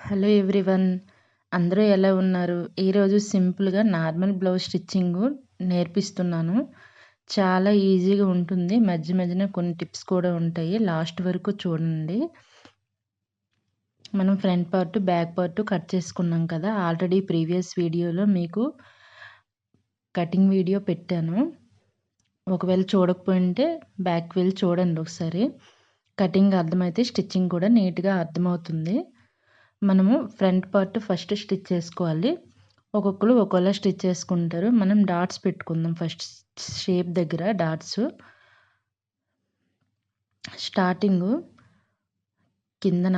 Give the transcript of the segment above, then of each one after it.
Hello everyone. అందరూ ఎలా ఉన్నారు? ఈరోజు సింపుల్‌గా నార్మల్ బ్లౌజ్ స్టిచ్చింగు నేర్పిస్తున్నాను. చాలా ఈజీగా ఉంటుంది. మధ్య మధ్యన కొన్ని టిప్స్ కూడా ఉంటాయి. లాస్ట్ వరకు చూడండి. మనం front part, back part cut చేసుకున్నాం కదా! ఆల్రెడీ ప్రీవియస్ వీడియోలో మీకు కటింగ్ వీడియో పెట్టాను. ఒకవేళ చూడకపోయుంటే బ్యాక్‌కి వెళ్ళి చూడండి ఒకసారి. కటింగ్ అర్థమైతే స్టిచ్చింగ్ కూడా నీట్‌గా అర్థమవుతుంది. మనము ఫ్రంట్ పార్ట్ ఫస్ట్ స్టిచ్ చేసుకోవాలి. ఒక్కొక్కరు ఒక్కోలా స్టిచ్ చేసుకుంటారు. మనం డాట్స్ పెట్టుకుందాం ఫస్ట్ షేప్ దగ్గర డాట్స్. స్టార్టింగు కిందన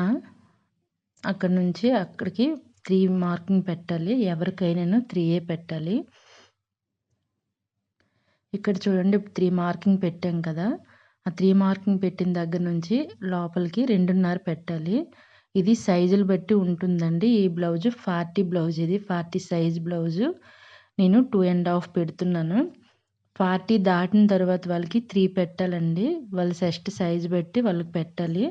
అక్కడి నుంచి అక్కడికి 3 మార్కింగ్ పెట్టాలి. ఎవరికైనాను 3 పెట్టాలి. ఇక్కడ చూడండి 3 మార్కింగ్ పెట్టాం కదా! ఆ 3 మార్కింగ్ పెట్టిన దగ్గర నుంచి లోపలికి 2.5 పెట్టాలి. ఇది సైజులు బట్టి ఉంటుందండి. ఈ బ్లౌజు 40 బ్లౌజ్ ఇది. 40 సైజ్ బ్లౌజు. నేను 2.5 పెడుతున్నాను. 40 దాటిన తర్వాత వాళ్ళకి 3 పెట్టాలండి. వాళ్ళ చెస్ట్ సైజ్ బట్టి వాళ్ళకి పెట్టాలి.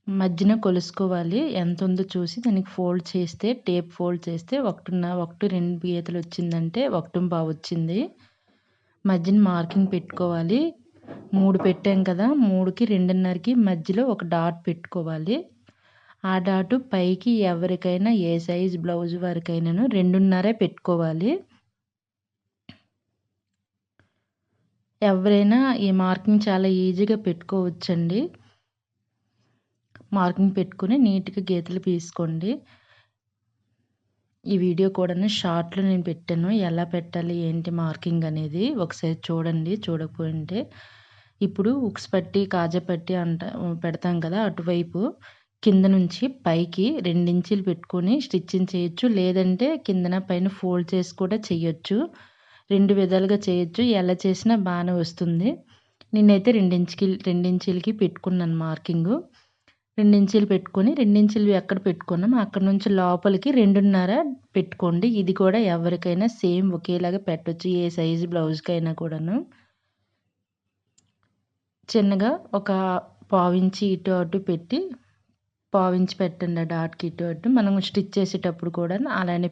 మధ్యన కొలుసుకోవాలి. ఎంతుందో చూసి దానికి ఫోల్డ్ చేస్తే టేప్ ఫోల్డ్ చేస్తే 1, 2 గీతలు వచ్చిందంటే 1.25 వచ్చింది. మధ్యన మార్కింగ్ పెట్టుకోవాలి. 3 పెట్టాం కదా! 3కి 2.5కి మధ్యలో ఒక డాట్ పెట్టుకోవాలి. ఆ డాటు పైకి ఎవరికైనా ఏ సైజ్ బ్లౌజ్ వరకైనాను 2.5 పెట్టుకోవాలి. ఎవరైనా ఈ మార్కింగ్ చాలా ఈజీగా పెట్టుకోవచ్చండి. మార్కింగ్ పెట్టుకొని నీట్‌గా గీతలు గీసుకోండి. ఈ వీడియో కూడాను షార్ట్‌లో నేను పెట్టాను. ఎలా పెట్టాలి ఏంటి మార్కింగ్ అనేది ఒకసారి చూడండి చూడకపోయుంటే. ఇప్పుడు ఉక్స్ పట్టి, కాజా పట్టి పెడతాం కదా! అటువైపు కింద నుంచి పైకి 2 ఇంచీలు పెట్టుకొని స్టిచ్చింగ్ చేయొచ్చు. లేదంటే కిందన పైన ఫోల్డ్ చేసి కూడా చేయొచ్చు. 2 విధాలుగా చేయొచ్చు. ఎలా చేసినా బానే వస్తుంది. నేనైతే 2 ఇంచీలకి పెట్టుకున్నాను మార్కింగు. 2 ఇంచీలు పెట్టుకొని 2 ఇంచీలు ఎక్కడ పెట్టుకున్నామో అక్కడి నుంచి లోపలికి 2.5 పెట్టుకోండి. ఇది కూడా ఎవరికైనా సేమ్ ఒకేలాగా పెట్టొచ్చు. ఏ సైజు బ్లౌజ్‌కైనా కూడాను. చిన్నగా ఒక పావించి ఇటు అటు పెట్టి పావించి పెట్టండి. ఆ డాట్‌కి ఇటు అటు. మనం స్టిచ్ చేసేటప్పుడు కూడా అలానే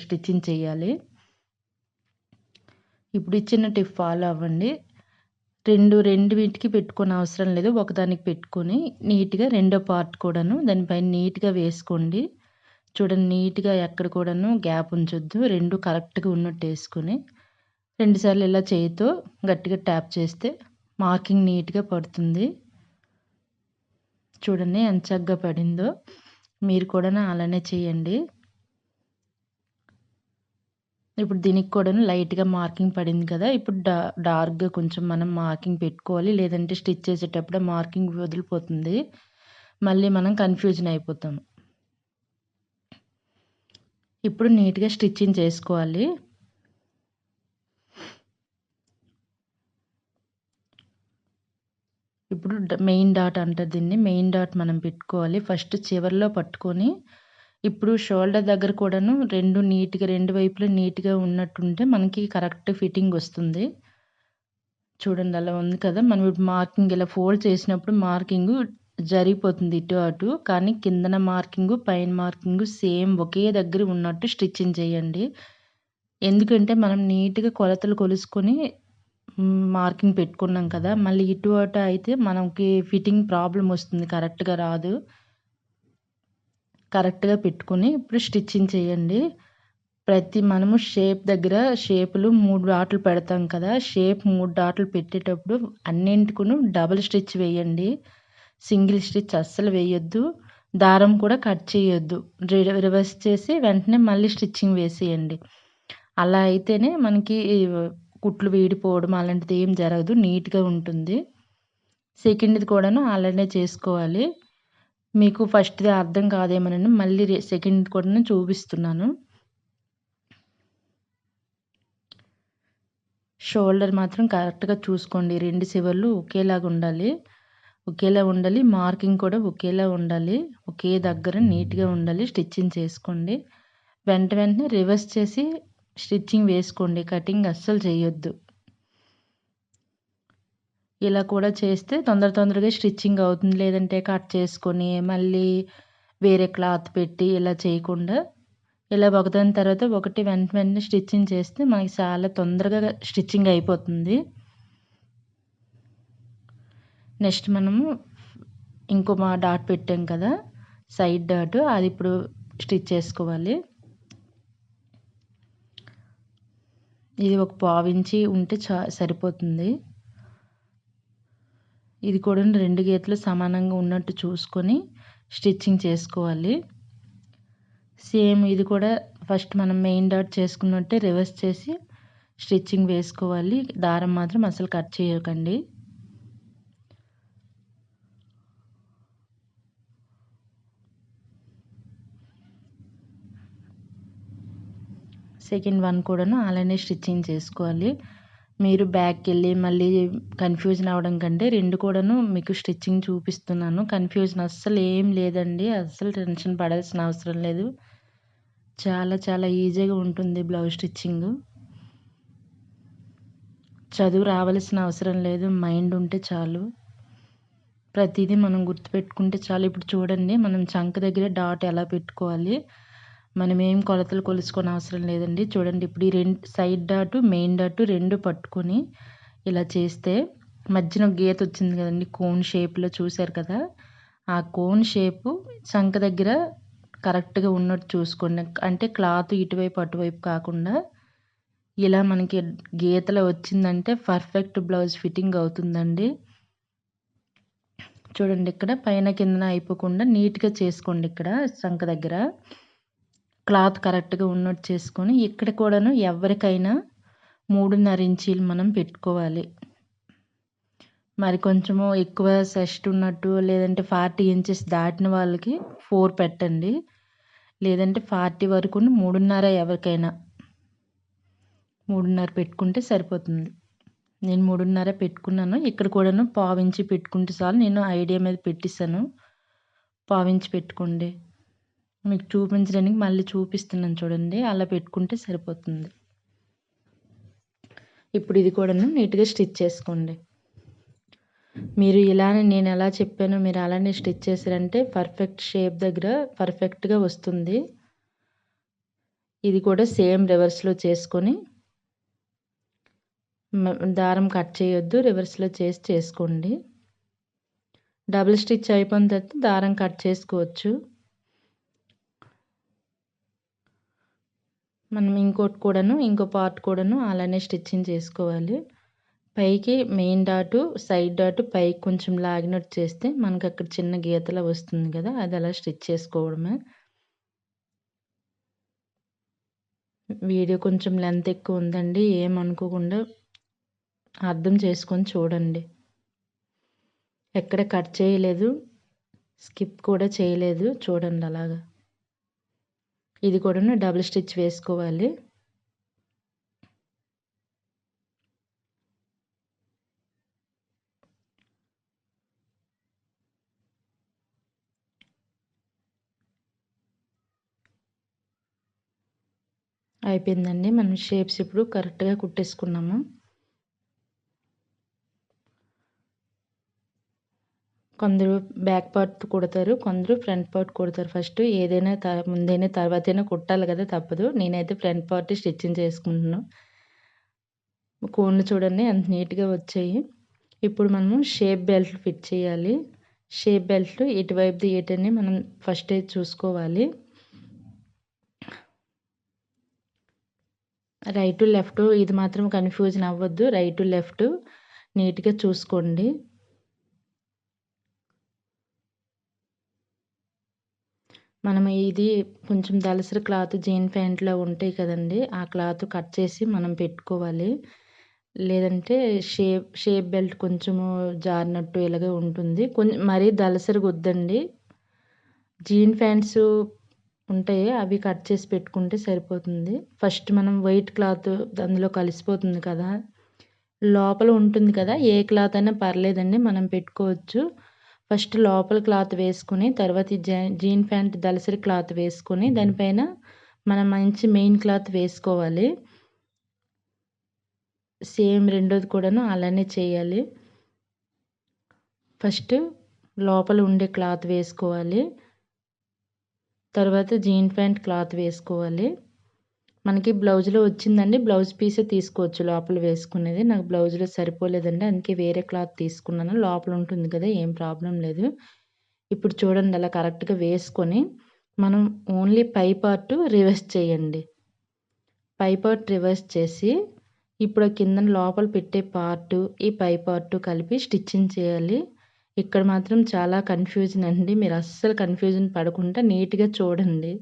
స్టిచ్చింగ్ చేయాలి. ఇప్పుడు ఇచ్చిన టిప్ ఫాలో అవ్వండి. రెండిటికి పెట్టుకోని అవసరం లేదు. ఒకదానికి పెట్టుకొని నీట్‌గా రెండో పార్ట్ కూడాను దానిపైన నీట్‌గా వేసుకోండి. చూడండి నీట్‌గా ఎక్కడ కూడాను గ్యాప్ ఉంచొద్దు. 2 కరెక్ట్‌గా ఉన్నట్టు వేసుకొని 2 సార్లు ఇలా చేయితో గట్టిగా ట్యాప్ చేస్తే మార్కింగ్ నీట్‌గా పడుతుంది. చూడండి ఎంత చక్కగా పడిందో. మీరు కూడాను అలానే చేయండి. ఇప్పుడు దీనికి కూడాను లైట్‌గా మార్కింగ్ పడింది కదా! ఇప్పుడు డార్క్‌గా కొంచెం మనం మార్కింగ్ పెట్టుకోవాలి. లేదంటే స్టిచ్ చేసేటప్పుడే మార్కింగ్ వదిలిపోతుంది. మళ్ళీ మనం కన్‌ఫ్యూజన్ అయిపోతాం. ఇప్పుడు నీట్‌గా స్టిచ్చింగ్ చేసుకోవాలి. ఇప్పుడు మెయిన్ డాట్ అంటారు దీన్ని. మెయిన్ డాట్ మనం పెట్టుకోవాలి. ఫస్ట్ చివర్లో పట్టుకొని ఇప్పుడు షోల్డర్ దగ్గర కూడాను 2 వైపులా నీట్‌గా ఉన్నట్టుంటే మనకి కరెక్ట్ ఫిట్టింగ్ వస్తుంది. చూడండి అలా ఉంది కదా! మనం ఇప్పుడు మార్కింగ్ ఇలా ఫోల్డ్ చేసినప్పుడు మార్కింగు జరిగిపోతుంది ఇటు అటు. కానీ కిందన మార్కింగు, పైన మార్కింగు సేమ్ ఒకే దగ్గర ఉన్నట్టు స్టిచ్చింగ్ చేయండి. ఎందుకంటే మనం నీట్‌గా కొలతలు కొలుసుకొని మార్కింగ్ పెట్టుకున్నాం కదా! మళ్ళీ ఇటు అటు అయితే మనకి ఫిట్టింగ్ ప్రాబ్లమ్ వస్తుంది. కరెక్ట్‌గా రాదు. కరెక్ట్‌గా పెట్టుకొని ఇప్పుడు స్టిచ్చింగ్ చేయండి. మనము షేప్ దగ్గర షేపులు 3 డాట్లు పెడతాం కదా! షేప్ 3 డాట్లు పెట్టేటప్పుడు అన్నింటికును డబుల్ స్టిచ్ వేయండి. సింగిల్ స్టిచ్ అస్సలు వేయొద్దు. దారం కూడా కట్ చేయొద్దు. రివర్స్ చేసి వెంటనే మళ్ళీ స్టిచ్చింగ్ వేసేయండి. అలా అయితేనే మనకి కుట్లు వీడిపోవడం అలాంటిది ఏం జరగదు. నీట్‌గా ఉంటుంది. సెకండ్‌ది కూడాను అలానే చేసుకోవాలి. మీకు ఫస్ట్‌ది అర్థం కాదేమోనని మళ్ళీ సెకండ్‌ది కూడాను చూపిస్తున్నాను. షోల్డర్ మాత్రం కరెక్ట్‌గా చూసుకోండి. 2 చివర్లు ఒకేలా ఉండాలి. మార్కింగ్ కూడా ఒకేలా ఉండాలి. ఒకే దగ్గర నీట్‌గా ఉండాలి. స్టిచ్చింగ్ చేసుకోండి. వెంటనే రివర్స్ చేసి స్టిచ్చింగ్ వేసుకోండి. కటింగ్ అస్సలు చేయొద్దు. ఇలా కూడా చేస్తే తొందరగా స్టిచ్చింగ్ అవుతుంది. లేదంటే కట్ చేసుకొని మళ్ళీ వేరే క్లాత్ పెట్టి ఇలా చేయకుండా ఇలా ఒకదాని తర్వాత ఒకటి వెంటనే స్టిచ్చింగ్ చేస్తే మనకి చాలా తొందరగా స్టిచ్చింగ్ అయిపోతుంది. నెక్స్ట్ మనము ఇంకో డాట్ పెట్టాం కదా, సైడ్ డాట్, అది ఇప్పుడు స్టిచ్ చేసుకోవాలి. ఇది ఒక పావించి ఉంటే సరిపోతుంది. ఇది కూడా 2 గీతలు సమానంగా ఉన్నట్టు చూసుకొని స్టిచ్చింగ్ చేసుకోవాలి. సేమ్ ఇది కూడా ఫస్ట్ మనం మెయిన్ డాట్ చేసుకున్నట్టే రివర్స్ చేసి స్టిచ్చింగ్ వేసుకోవాలి. దారం మాత్రం అసలు కట్ చేయకండి. సెకండ్ వన్ కూడాను అలానే స్టిచ్చింగ్ చేసుకోవాలి. మీరు బ్యాక్‌కెళ్ళి మళ్ళీ కన్‌ఫ్యూజన్ అవ్వడం కంటే 2 కూడాను మీకు స్టిచ్చింగ్ చూపిస్తున్నాను. కన్‌ఫ్యూజన్ అస్సలు ఏం లేదండి. అస్సలు టెన్షన్ పడాల్సిన అవసరం లేదు. చాలా చాలా ఈజీగా ఉంటుంది బ్లౌజ్ స్టిచ్చింగు. చదువు రావాల్సిన అవసరం లేదు. మైండ్ ఉంటే చాలు. ప్రతీదీ మనం గుర్తుపెట్టుకుంటే చాలు. ఇప్పుడు చూడండి, మనం చంక దగ్గర డాట్ ఎలా పెట్టుకోవాలి. మనం ఏం కొలతలు కొలుచుకోని అవసరం లేదండి. చూడండి, ఇప్పుడు ఈ సైడ్ డాటు, మెయిన్ డాటు 2 పట్టుకొని ఇలా చేస్తే మధ్యన గీత వచ్చింది కదండి, కోన్ షేప్‌లో చూసారు కదా! ఆ కోన్ షేపు చంక దగ్గర కరెక్ట్‌గా ఉన్నట్టు చూసుకోండి. అంటే క్లాత్ ఇటువైపు, అటువైపు కాకుండా ఇలా మనకి గీతలో వచ్చిందంటే పర్ఫెక్ట్ బ్లౌజ్ ఫిట్టింగ్ అవుతుందండి. చూడండి, ఇక్కడ పైన కిందన అయిపోకుండా నీట్‌గా చేసుకోండి. ఇక్కడ చంక దగ్గర క్లాత్ కరెక్ట్‌గా ఉన్నట్టు చేసుకొని, ఇక్కడ కూడాను ఎవరికైనా 3.5 ఇంచీలు మనం పెట్టుకోవాలి. మరి కొంచెము ఎక్కువ చెస్ట్ ఉన్నట్టు, లేదంటే 40 ఇంచెస్ దాటిన వాళ్ళకి 4 పెట్టండి. లేదంటే 40 వరకును 3.5 ఎవరికైనా 3.5 పెట్టుకుంటే సరిపోతుంది. నేను 3.5 పెట్టుకున్నాను. ఇక్కడ కూడాను పావించి పెట్టుకుంటే చాలు. నేను ఐడియా మీద పెట్టేసాను. పావించి పెట్టుకోండి. మీకు చూపించడానికి మళ్ళీ చూపిస్తున్నాను చూడండి. అలా పెట్టుకుంటే సరిపోతుంది. ఇప్పుడు ఇది కూడాను నీట్‌గా స్టిచ్ చేసుకోండి. మీరు ఇలానే నేను ఎలా చెప్పానో మీరు అలానే స్టిచ్ చేశారంటే పర్ఫెక్ట్ షేప్ దగ్గర పర్ఫెక్ట్‌గా వస్తుంది. ఇది కూడా సేమ్ రివర్స్‌లో చేసుకొని దారం కట్ చేయొద్దు. రివర్స్‌లో చేసుకోండి. డబుల్ స్టిచ్ అయిపోయిన తర్వాత దారం కట్ చేసుకోవచ్చు. మనం ఇంకో పార్ట్ కూడాను అలానే స్టిచ్చింగ్ చేసుకోవాలి. పైకి మెయిన్ డాటు, సైడ్ డాటు పైకి కొంచెం లాగినట్టు చేస్తే మనకు అక్కడ చిన్న గీతలా వస్తుంది కదా! అది అలా స్టిచ్ చేసుకోవడమే. వీడియో కొంచెం లెంత్ ఎక్కువ ఉందండి. ఏమనుకోకుండా అర్థం చేసుకొని చూడండి. ఎక్కడ కట్ చేయలేదు, స్కిప్ కూడా చేయలేదు. చూడండి అలాగా. ఇది కూడాను డబుల్ స్టిచ్ వేసుకోవాలి. అయిపోయిందండి. మనం షేప్స్ ఇప్పుడు కరెక్ట్‌గా కుట్టేసుకున్నాము. కొందరు బ్యాక్ పార్ట్ కుడతారు. కొందరు ఫ్రంట్ పార్ట్ కుడతారు. ఫస్ట్ ఏదైనా ముందైనా తర్వాతైనా కుట్టాలి కదా! తప్పదు. నేనైతే ఫ్రంట్ పార్ట్ స్టిచ్చింగ్ చేసుకుంటున్నాను. కోన్లు చూడండి ఎంత నీట్‌గా వచ్చాయి. ఇప్పుడు మనము షేప్ బెల్ట్ ఫిట్ చేయాలి. షేప్ బెల్ట్ ఇటువైపుది ఎటని మనం ఫస్టే చూసుకోవాలి. రైటు, లెఫ్టు ఇది మాత్రం కన్‌ఫ్యూజన్ అవ్వద్దు. రైటు, లెఫ్టు నీట్‌గా చూసుకోండి. మనం ఇది కొంచెం దలసరి క్లాత్ జీన్ ప్యాంట్‌లో ఉంటాయి కదండీ! ఆ క్లాత్ కట్ చేసి మనం పెట్టుకోవాలి. లేదంటే షేప్ బెల్ట్ కొంచెము జారినట్టు ఇలాగే ఉంటుంది. మరీ దలసరిగొద్దండి. జీన్ ప్యాంట్సు ఉంటాయి. అవి కట్ చేసి పెట్టుకుంటే సరిపోతుంది. ఫస్ట్ మనం వైట్ క్లాత్ అందులో కలిసిపోతుంది కదా! లోపల ఉంటుంది కదా! ఏ క్లాత్ అయినా పర్లేదండి, మనం పెట్టుకోవచ్చు. ఫస్ట్ లోపల క్లాత్ వేసుకొని, తర్వాత ఈ జీన్ ప్యాంట్ దలసరి క్లాత్ వేసుకొని, దానిపైన మనం మంచి మెయిన్ క్లాత్ వేసుకోవాలి. సేమ్ రెండోది కూడాను అలానే చేయాలి. ఫస్ట్ లోపల ఉండే క్లాత్ వేసుకోవాలి. తర్వాత జీన్ ప్యాంట్ క్లాత్ వేసుకోవాలి. మనకి బ్లౌజ్‌లో వచ్చిందండి. బ్లౌజ్ పీసే తీసుకోవచ్చు లోపల వేసుకునేది. నాకు బ్లౌజ్‌లో సరిపోలేదండి. అందుకే వేరే క్లాత్ తీసుకున్నాను. లోపల ఉంటుంది కదా! ఏం ప్రాబ్లమ్ లేదు. ఇప్పుడు చూడండి అలా కరెక్ట్‌గా వేసుకొని, మనం ఓన్లీ పై పార్ట్ రివర్స్ చేయండి. పై పార్ట్ రివర్స్ చేసి, ఇప్పుడు కిందన లోపల పెట్టే పార్టు, ఈ పై పార్టు కలిపి స్టిచ్చింగ్ చేయాలి. ఇక్కడ మాత్రం చాలా కన్‌ఫ్యూజన్ అండి. మీరు అస్సలు కన్‌ఫ్యూజన్ పడకుండా నీట్‌గా చూడండి.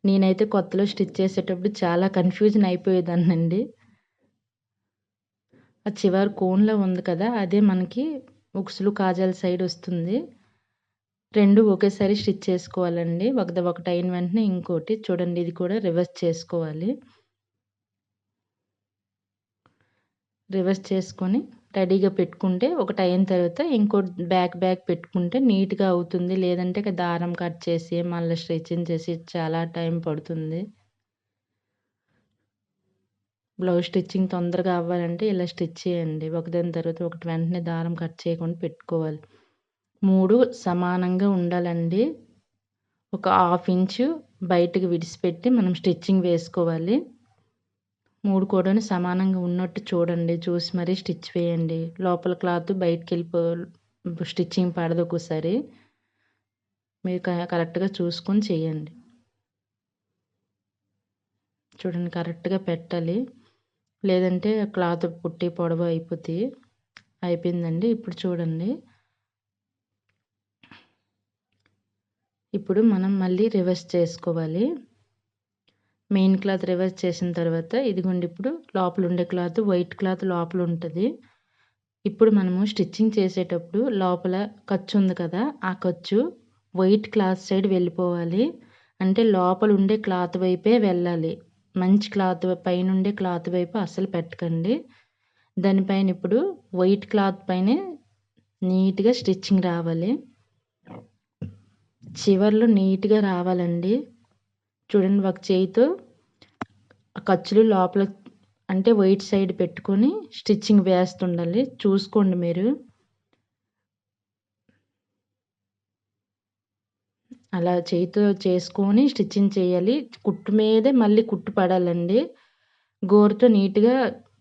నేనైతే కొత్తలో స్టిచ్ చేసేటప్పుడు చాలా కన్‌ఫ్యూజన్ అయిపోయేదాన్నండి. ఆ చివరి కోన్‌లో ఉంది కదా! అదే మనకి ఉక్సులు, కాజాల సైడ్ వస్తుంది. 2 ఒకేసారి స్టిచ్ చేసుకోవాలండి. ఒకటి అయిన వెంటనే ఇంకోటి చూడండి ఇది కూడా రివర్స్ చేసుకోవాలి. రివర్స్ చేసుకొని రెడీగా పెట్టుకుంటే ఒకటి అయిన తర్వాత ఇంకోటి బ్యాక్ పెట్టుకుంటే నీట్‌గా అవుతుంది. లేదంటే దారం కట్ చేసి మళ్ళీ స్టిచ్చింగ్ చేసి చాలా టైం పడుతుంది. బ్లౌజ్ స్టిచ్చింగ్ తొందరగా అవ్వాలంటే ఇలా స్టిచ్ చేయండి. ఒకదాని తర్వాత ఒకటి వెంటనే దారం కట్ చేయకుండా పెట్టుకోవాలి. 3 సమానంగా ఉండాలండి. ఒక హాఫ్ ఇంచు బయటకి విడిచిపెట్టి మనం స్టిచ్చింగ్ వేసుకోవాలి. 3 కూడాను సమానంగా ఉన్నట్టు చూడండి. చూసి మరీ స్టిచ్ వేయండి. లోపల క్లాత్ స్టిచ్చింగ్ పడదు ఒక్కోసారి. మీరు కరెక్ట్‌గా చూసుకొని చేయండి. చూడండి కరెక్ట్‌గా పెట్టాలి. లేదంటే క్లాత్ పొడవు అయిపోతాయి. అయిపోయిందండి. ఇప్పుడు చూడండి. ఇప్పుడు మనం మళ్ళీ రివర్స్ చేసుకోవాలి. మెయిన్ క్లాత్ రివర్స్ చేసిన తర్వాత ఇదిగోండి ఇప్పుడు లోపల ఉండే క్లాత్ వైట్ క్లాత్ లోపల ఉంటది. ఇప్పుడు మనము స్టిచ్చింగ్ చేసేటప్పుడు లోపల ఖర్చు ఉంది కదా! ఆ ఖర్చు వైట్ క్లాత్ సైడ్ వెళ్ళిపోవాలి. అంటే లోపల ఉండే క్లాత్ వైపే వెళ్ళాలి. మంచి క్లాత్ పైనుండే క్లాత్ వైపు అస్సలు పెట్టకండి. దానిపైన ఇప్పుడు వైట్ క్లాత్ పైనే నీట్‌గా స్టిచ్చింగ్ రావాలి. చివర్లో నీట్‌గా రావాలండి. చూడండి ఒక చేయితో ఆ ఖర్చులు లోపల అంటే వైట్ సైడ్ పెట్టుకొని స్టిచ్చింగ్ వేస్తుండాలి. చూసుకోండి మీరు. అలా చేయితో చేసుకొని స్టిచ్చింగ్ చేయాలి. కుట్టు మీదే మళ్ళీ కుట్టు పడాలండి. గోరుతో నీట్‌గా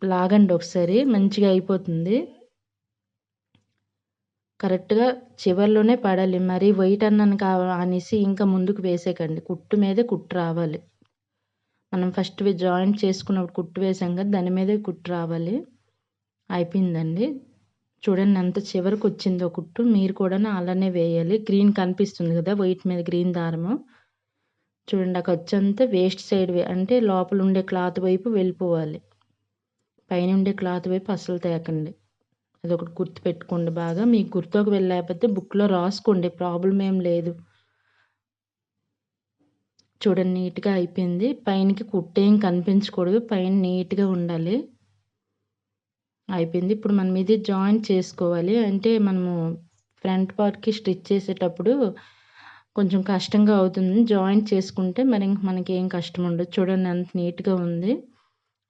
లాగండి ఒకసారి. మంచిగా అయిపోతుంది. కరెక్ట్‌గా చివర్లోనే పడాలి. మరీ వైట్ అన్నాను అనేసి ఇంకా ముందుకు వేసేయకండి. కుట్టు మీదే కుట్టు రావాలి. మనం ఫస్ట్ జాయింట్ చేసుకున్నప్పుడు కుట్టు వేసాం కదా! దాని మీదే కుట్టు రావాలి. అయిపోయిందండి. చూడండి ఎంత చివరకొచ్చిందో కుట్టు. మీరు కూడాను అలానే వేయాలి. గ్రీన్ కనిపిస్తుంది కదా! వైట్ మీద గ్రీన్ దారము. చూడండి ఆ ఖర్చంతా వేస్ట్ సైడ్ అంటే లోపల ఉండే క్లాత్ వైపు వెళ్ళిపోవాలి. పైనుండే క్లాత్ వైపు అస్సలు తేకండి. అదొకటి గుర్తుపెట్టుకోండి బాగా. మీకు గుర్తుకు లేకపోతే బుక్‌లో రాసుకోండి. ప్రాబ్లమ్ ఏం లేదు. చూడండి నీట్‌గా అయిపోయింది. పైనకి కుట్టేం కనిపించకూడదు. పైన నీట్‌గా ఉండాలి. అయిపోయింది. ఇప్పుడు మనం ఇది జాయింట్ చేసుకోవాలి. అంటే మనము ఫ్రంట్ పార్ట్‌కి స్టిచ్ చేసేటప్పుడు కొంచెం కష్టంగా అవుతుంది. జాయింట్ చేసుకుంటే మరి ఇంక మనకేం కష్టం ఉండదు. చూడండి ఎంత నీట్‌గా ఉంది.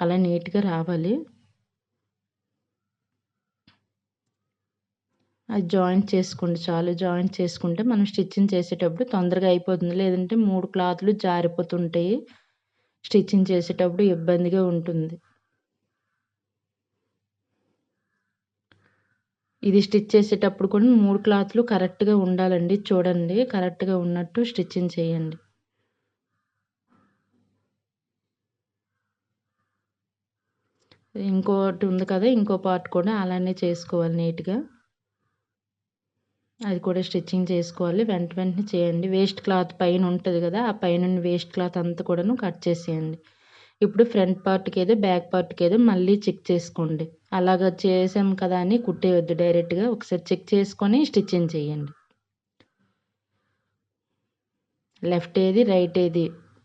అలా నీట్‌గా రావాలి. అది జాయింట్ చేసుకోండి చాలు. జాయింట్ చేసుకుంటే మనం స్టిచ్చింగ్ చేసేటప్పుడు తొందరగా అయిపోతుంది. లేదంటే 3 క్లాతులు జారిపోతుంటాయి. స్టిచ్చింగ్ చేసేటప్పుడు ఇబ్బందిగా ఉంటుంది. ఇది స్టిచ్ చేసేటప్పుడు కూడా 3 క్లాతులు కరెక్ట్‌గా ఉండాలండి. చూడండి కరెక్ట్‌గా ఉన్నట్టు స్టిచ్చింగ్ చేయండి. ఇంకోటి ఉంది కదా! ఇంకో పార్ట్ కూడా అలానే చేసుకోవాలి నీట్‌గా. అది కూడా స్టిచ్చింగ్ చేసుకోవాలి. వెంటనే చేయండి. వేస్ట్ క్లాత్ పైన ఉంటది కదా! ఆ పైనున్న వేస్ట్ క్లాత్ అంతా కూడాను కట్ చేసేయండి. ఇప్పుడు ఫ్రంట్ పార్ట్‌కేదో, బ్యాక్ పార్ట్‌కేదో మళ్ళీ చెక్ చేసుకోండి. అలాగా చేసాం కదా అని కుట్టేయొద్దు డైరెక్ట్‌గా. ఒకసారి చెక్ చేసుకొని స్టిచ్చింగ్ చేయండి. లెఫ్ట్ ఏది, రైట్ ఏది,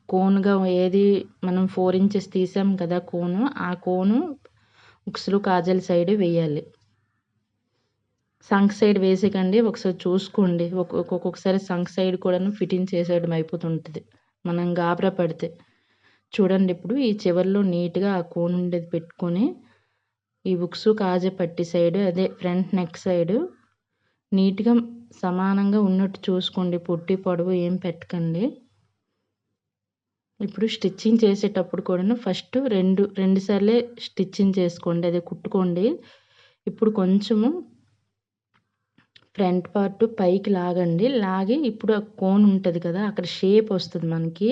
కోన్‌గా ఏది మనం 4 ఇంచెస్ తీసాం కదా కోను, ఆ కోను ఉక్సులు, కాజాల సైడ్ వేయాలి. సంక్ సైడ్ వేసేయకండి. ఒకసారి చూసుకోండి. ఒక్కొక్కసారి సంక్ సైడ్ కూడాను ఫిట్టింగ్ చేసేయడం అయిపోతుంటది. మనం గాబరా పడితే. చూడండి ఇప్పుడు ఈ చివర్లో నీట్‌గా ఆ కోన్ ఉండేది పెట్టుకొని, ఈ ఉక్సు, కాజా పట్టీ సైడ్ అదే ఫ్రంట్ నెక్ సైడు నీట్‌గా సమానంగా ఉన్నట్టు చూసుకోండి. పొట్టి, పొడవు ఏం పెట్టకండి. ఇప్పుడు స్టిచ్చింగ్ చేసేటప్పుడు కూడాను ఫస్ట్ 2 సార్లే స్టిచ్చింగ్ చేసుకోండి. అదే కుట్టుకోండి. ఇప్పుడు కొంచెము ఫ్రంట్ పార్ట్ పైకి లాగండి. లాగి ఇప్పుడు ఆ కోన్ ఉంటది కదా! అక్కడ షేప్ వస్తది మనకి.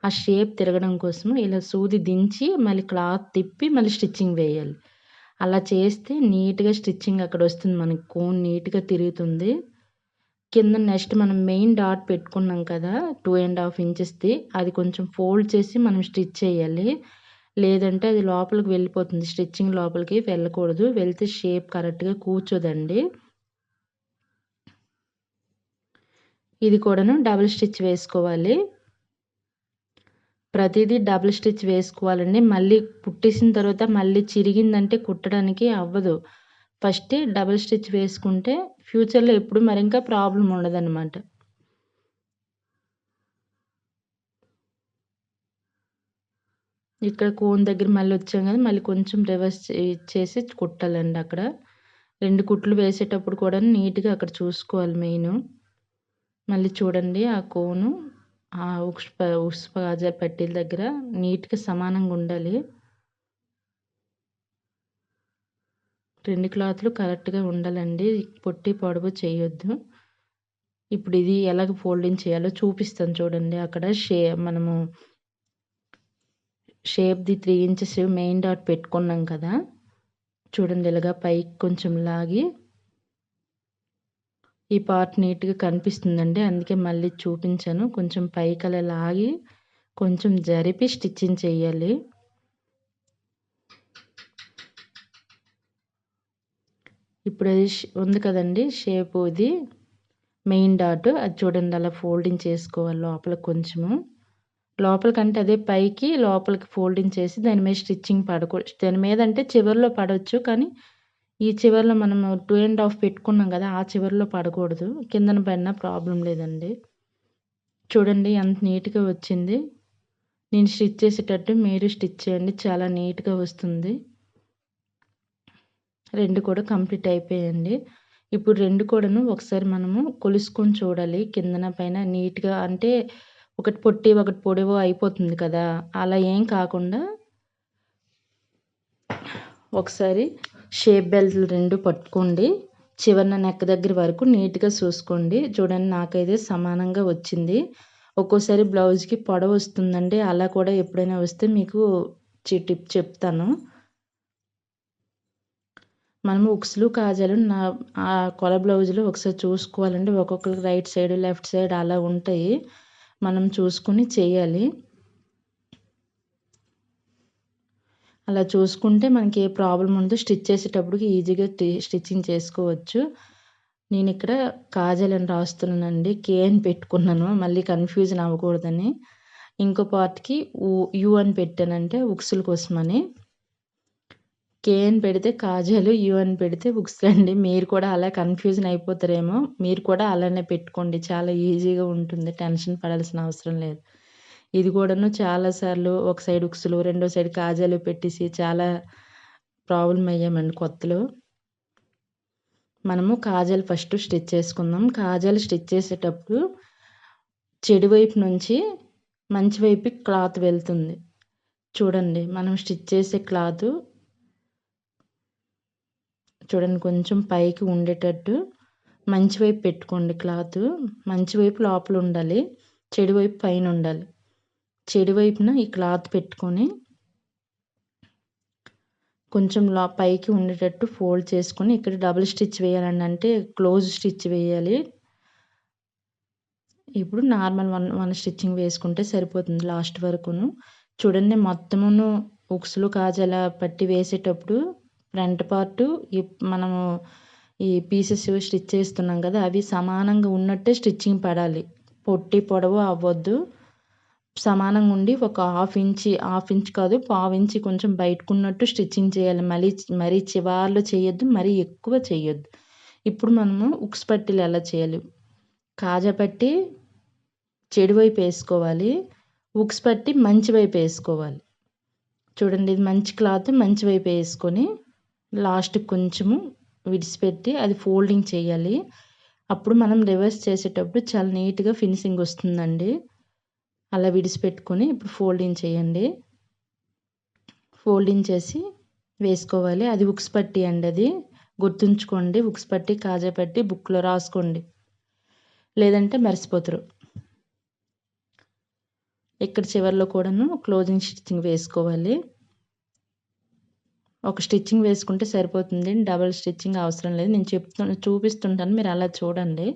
ఆ షేప్ తిరగడం కోసం ఇలా సూది దించి మళ్ళీ క్లాత్ తిప్పి మళ్ళీ స్టిచ్చింగ్ వేయాలి. అలా చేస్తే నీట్‌గా స్టిచ్చింగ్ అక్కడొస్తుంది మనకి. కోన్ నీట్‌గా తిరుగుతుంది. కింద నెక్స్ట్ మనం మెయిన్ డాట్ పెట్టుకున్నాం కదా! 2½ ఇంచెస్‌ది అది కొంచెం ఫోల్డ్ చేసి మనం స్టిచ్ చేయాలి. లేదంటే అది లోపలికి వెళ్ళిపోతుంది. స్టిచ్చింగ్ లోపలికి వెళ్ళకూడదు. వెళ్తే షేప్ కరెక్ట్‌గా కూర్చోదండి. ఇది కూడాను డబుల్ స్టిచ్ వేసుకోవాలి. ప్రతీదీ డబుల్ స్టిచ్ వేసుకోవాలండి. మళ్ళీ కుట్టేసిన తర్వాత మళ్ళీ చిరిగిందంటే కుట్టడానికి అవ్వదు. ఫస్టే డబుల్ స్టిచ్ వేసుకుంటే ఫ్యూచర్‌లో ఎప్పుడు మరింకా ప్రాబ్లమ్ ఉండదనమాట. ఇక్కడ కోన్ దగ్గర మళ్ళీ వచ్చాం కదా! మళ్ళీ కొంచెం రివర్స్ చేసి కుట్టాలండి అక్కడ. 2 కుట్లు వేసేటప్పుడు కూడా నీట్‌గా అక్కడ చూసుకోవాలి మెయిను. మళ్ళీ చూడండి ఆ కోను ఆ ఉక్స్ కాజా పట్టీల దగ్గర నీట్‌గా సమానంగా ఉండాలి. 2 క్లాత్‌లు కరెక్ట్‌గా ఉండాలండి. పొట్టి, పొడవు చేయొద్దు. ఇప్పుడు ఇది ఎలాగ ఫోల్డింగ్ చేయాలో చూపిస్తాను చూడండి. అక్కడ మనము షేప్‌ది 3 ఇంచెస్ మెయిన్ డాట్ పెట్టుకున్నాం కదా! చూడండి ఇలాగా పైకి కొంచెం లాగి ఈ పార్ట్ నీట్‌గా కనిపిస్తుందండి. అందుకే మళ్ళీ చూపించాను. కొంచెం పైకలా లాగి కొంచెం జరిపి స్టిచ్చింగ్ చేయాలి. ఇప్పుడు అది ఉంది కదండీ షేపు ఇది మెయిన్ డాట్ అది చూడండి అలా ఫోల్డింగ్ చేసుకోవాలి లోపలికి కొంచెము. లోపలికంటే అదే పైకి లోపలికి ఫోల్డింగ్ చేసి దాని మీద స్టిచ్చింగ్ దాని మీద అంటే చివర్లో పడొచ్చు. కానీ ఈ చివర్లో మనము 2½ పెట్టుకున్నాం కదా! ఆ చివర్లో పడకూడదు. కిందన పడినా ప్రాబ్లమ్ లేదండి. చూడండి ఎంత నీట్‌గా వచ్చింది. నేను స్టిచ్ చేసేటట్టు మీరు స్టిచ్ చేయండి. చాలా నీట్‌గా వస్తుంది. 2 కూడా కంప్లీట్ అయిపోయాయండి. ఇప్పుడు 2 కూడాను ఒకసారి మనము కొలుసుకొని చూడాలి. కిందన పైన నీట్‌గా అంటే ఒకటి పొట్టి, ఒకటి పొడవు అయిపోతుంది కదా! అలా ఏం కాకుండా ఒకసారి షేప్ బెల్ట్‌లు 2 పట్టుకోండి. చివరన నెక్ దగ్గర వరకు నీట్‌గా చూసుకోండి. చూడండి నాకైతే సమానంగా వచ్చింది. ఒక్కోసారి బ్లౌజ్‌కి పొడవు వస్తుందండి. అలా కూడా ఎప్పుడైనా వస్తే మీకు టిప్ చెప్తాను. మనము ఉక్సులు, కాజాలు కొల బ్లౌజులు ఒకసారి చూసుకోవాలండి. ఒక్కొక్కరికి రైట్ సైడ్, లెఫ్ట్ సైడ్ అలా ఉంటాయి. మనం చూసుకొని చేయాలి. అలా చూసుకుంటే మనకి ఏ ప్రాబ్లమ్ ఉండదు. స్టిచ్ చేసేటప్పటికి ఈజీగా స్టిచ్చింగ్ చేసుకోవచ్చు. నేనిక్కడ కాజల్ అని రాస్తున్నానండి. కే అని పెట్టుకున్నాను. మళ్ళీ కన్‌ఫ్యూజన్ అవ్వకూడదని. ఇంకో పార్ట్‌కి యూ అని పెట్టానంటే ఉక్సుల కోసమని. కే అని పెడితే కాజాలు, యూ అని పెడితే బుక్స్‌లండి. మీరు కూడా అలా కన్‌ఫ్యూజన్ అయిపోతారేమో. మీరు కూడా అలానే పెట్టుకోండి. చాలా ఈజీగా ఉంటుంది. టెన్షన్ పడాల్సిన అవసరం లేదు. ఇది కూడాను చాలా సార్లు ఒక సైడ్ ఉక్సులు, రెండో సైడ్ కాజాలు పెట్టేసి చాలా ప్రాబ్లమ్ అయ్యామండి కొత్తలో. మనము కాజాలు ఫస్ట్ స్టిచ్ చేసుకుందాం. కాజాలు స్టిచ్ చేసేటప్పుడు చెడు వైపు నుంచి మంచి వైపుకి క్లాత్ వెళ్తుంది. చూడండి మనం స్టిచ్ చేసే క్లాతు చూడండి కొంచెం పైకి ఉండేటట్టు మంచి వైపు పెట్టుకోండి క్లాతు. మంచి వైపు లోపల ఉండాలి. చెడు వైపు పైన ఉండాలి. చెడు వైపున ఈ క్లాత్ పెట్టుకొని కొంచెం పైకి ఉండేటట్టు ఫోల్డ్ చేసుకొని ఇక్కడ డబుల్ స్టిచ్ వేయాలండి. అంటే క్లోజ్ స్టిచ్ వేయాలి. ఇప్పుడు నార్మల్ వన్ స్టిచ్చింగ్ వేసుకుంటే సరిపోతుంది లాస్ట్ వరకును. చూడండి మొత్తమును ఉక్సులు, కాజాల పట్టి వేసేటప్పుడు ఫ్రంట్ పార్టు మనము ఈ పీసెస్ స్టిచ్ చేస్తున్నాం కదా! అవి సమానంగా ఉన్నట్టే స్టిచ్చింగ్ పడాలి. పొట్టి, పొడవు అవ్వద్దు. సమానంగా ఉండి ఒక హాఫ్ ఇంచ్ కాదు పావు ఇంచ్ కొంచెం బయటకున్నట్టు స్టిచ్చింగ్ చేయాలి. మరీ చివర్లో చేయొద్దు. మరీ ఎక్కువ చేయొద్దు. ఇప్పుడు మనము ఉక్స్ పట్టీలు ఎలా చేయాలి? కాజా పట్టి చెడు వైపు వేసుకోవాలి. ఉక్స్ పట్టి మంచి వైపు వేసుకోవాలి. చూడండి ఇది మంచి క్లాత్ మంచి వైపు వేసుకొని లాస్ట్‌కి కొంచెము విడిచిపెట్టి అది ఫోల్డింగ్ చేయాలి. అప్పుడు మనం రివర్స్ చేసేటప్పుడు చాలా నీట్‌గా ఫినిషింగ్ వస్తుందండి. అలా విడిచిపెట్టుకొని ఇప్పుడు ఫోల్డింగ్ చేయండి. ఫోల్డింగ్ చేసి వేసుకోవాలి. అది ఉక్స్ పట్టీ అండి అది. గుర్తుంచుకోండి. ఉక్స్ పట్టీ, కాజా పట్టీ బుక్‌లో రాసుకోండి. లేదంటే మర్చిపోతారు. ఇక్కడ చివర్లో కూడాను క్లోజింగ్ స్టిచ్చింగ్ వేసుకోవాలి. ఒక స్టిచ్చింగ్ వేసుకుంటే సరిపోతుంది. డబుల్ స్టిచ్చింగ్ అవసరం లేదు. నేను చూపిస్తుంటాను. మీరు అలా చూడండి.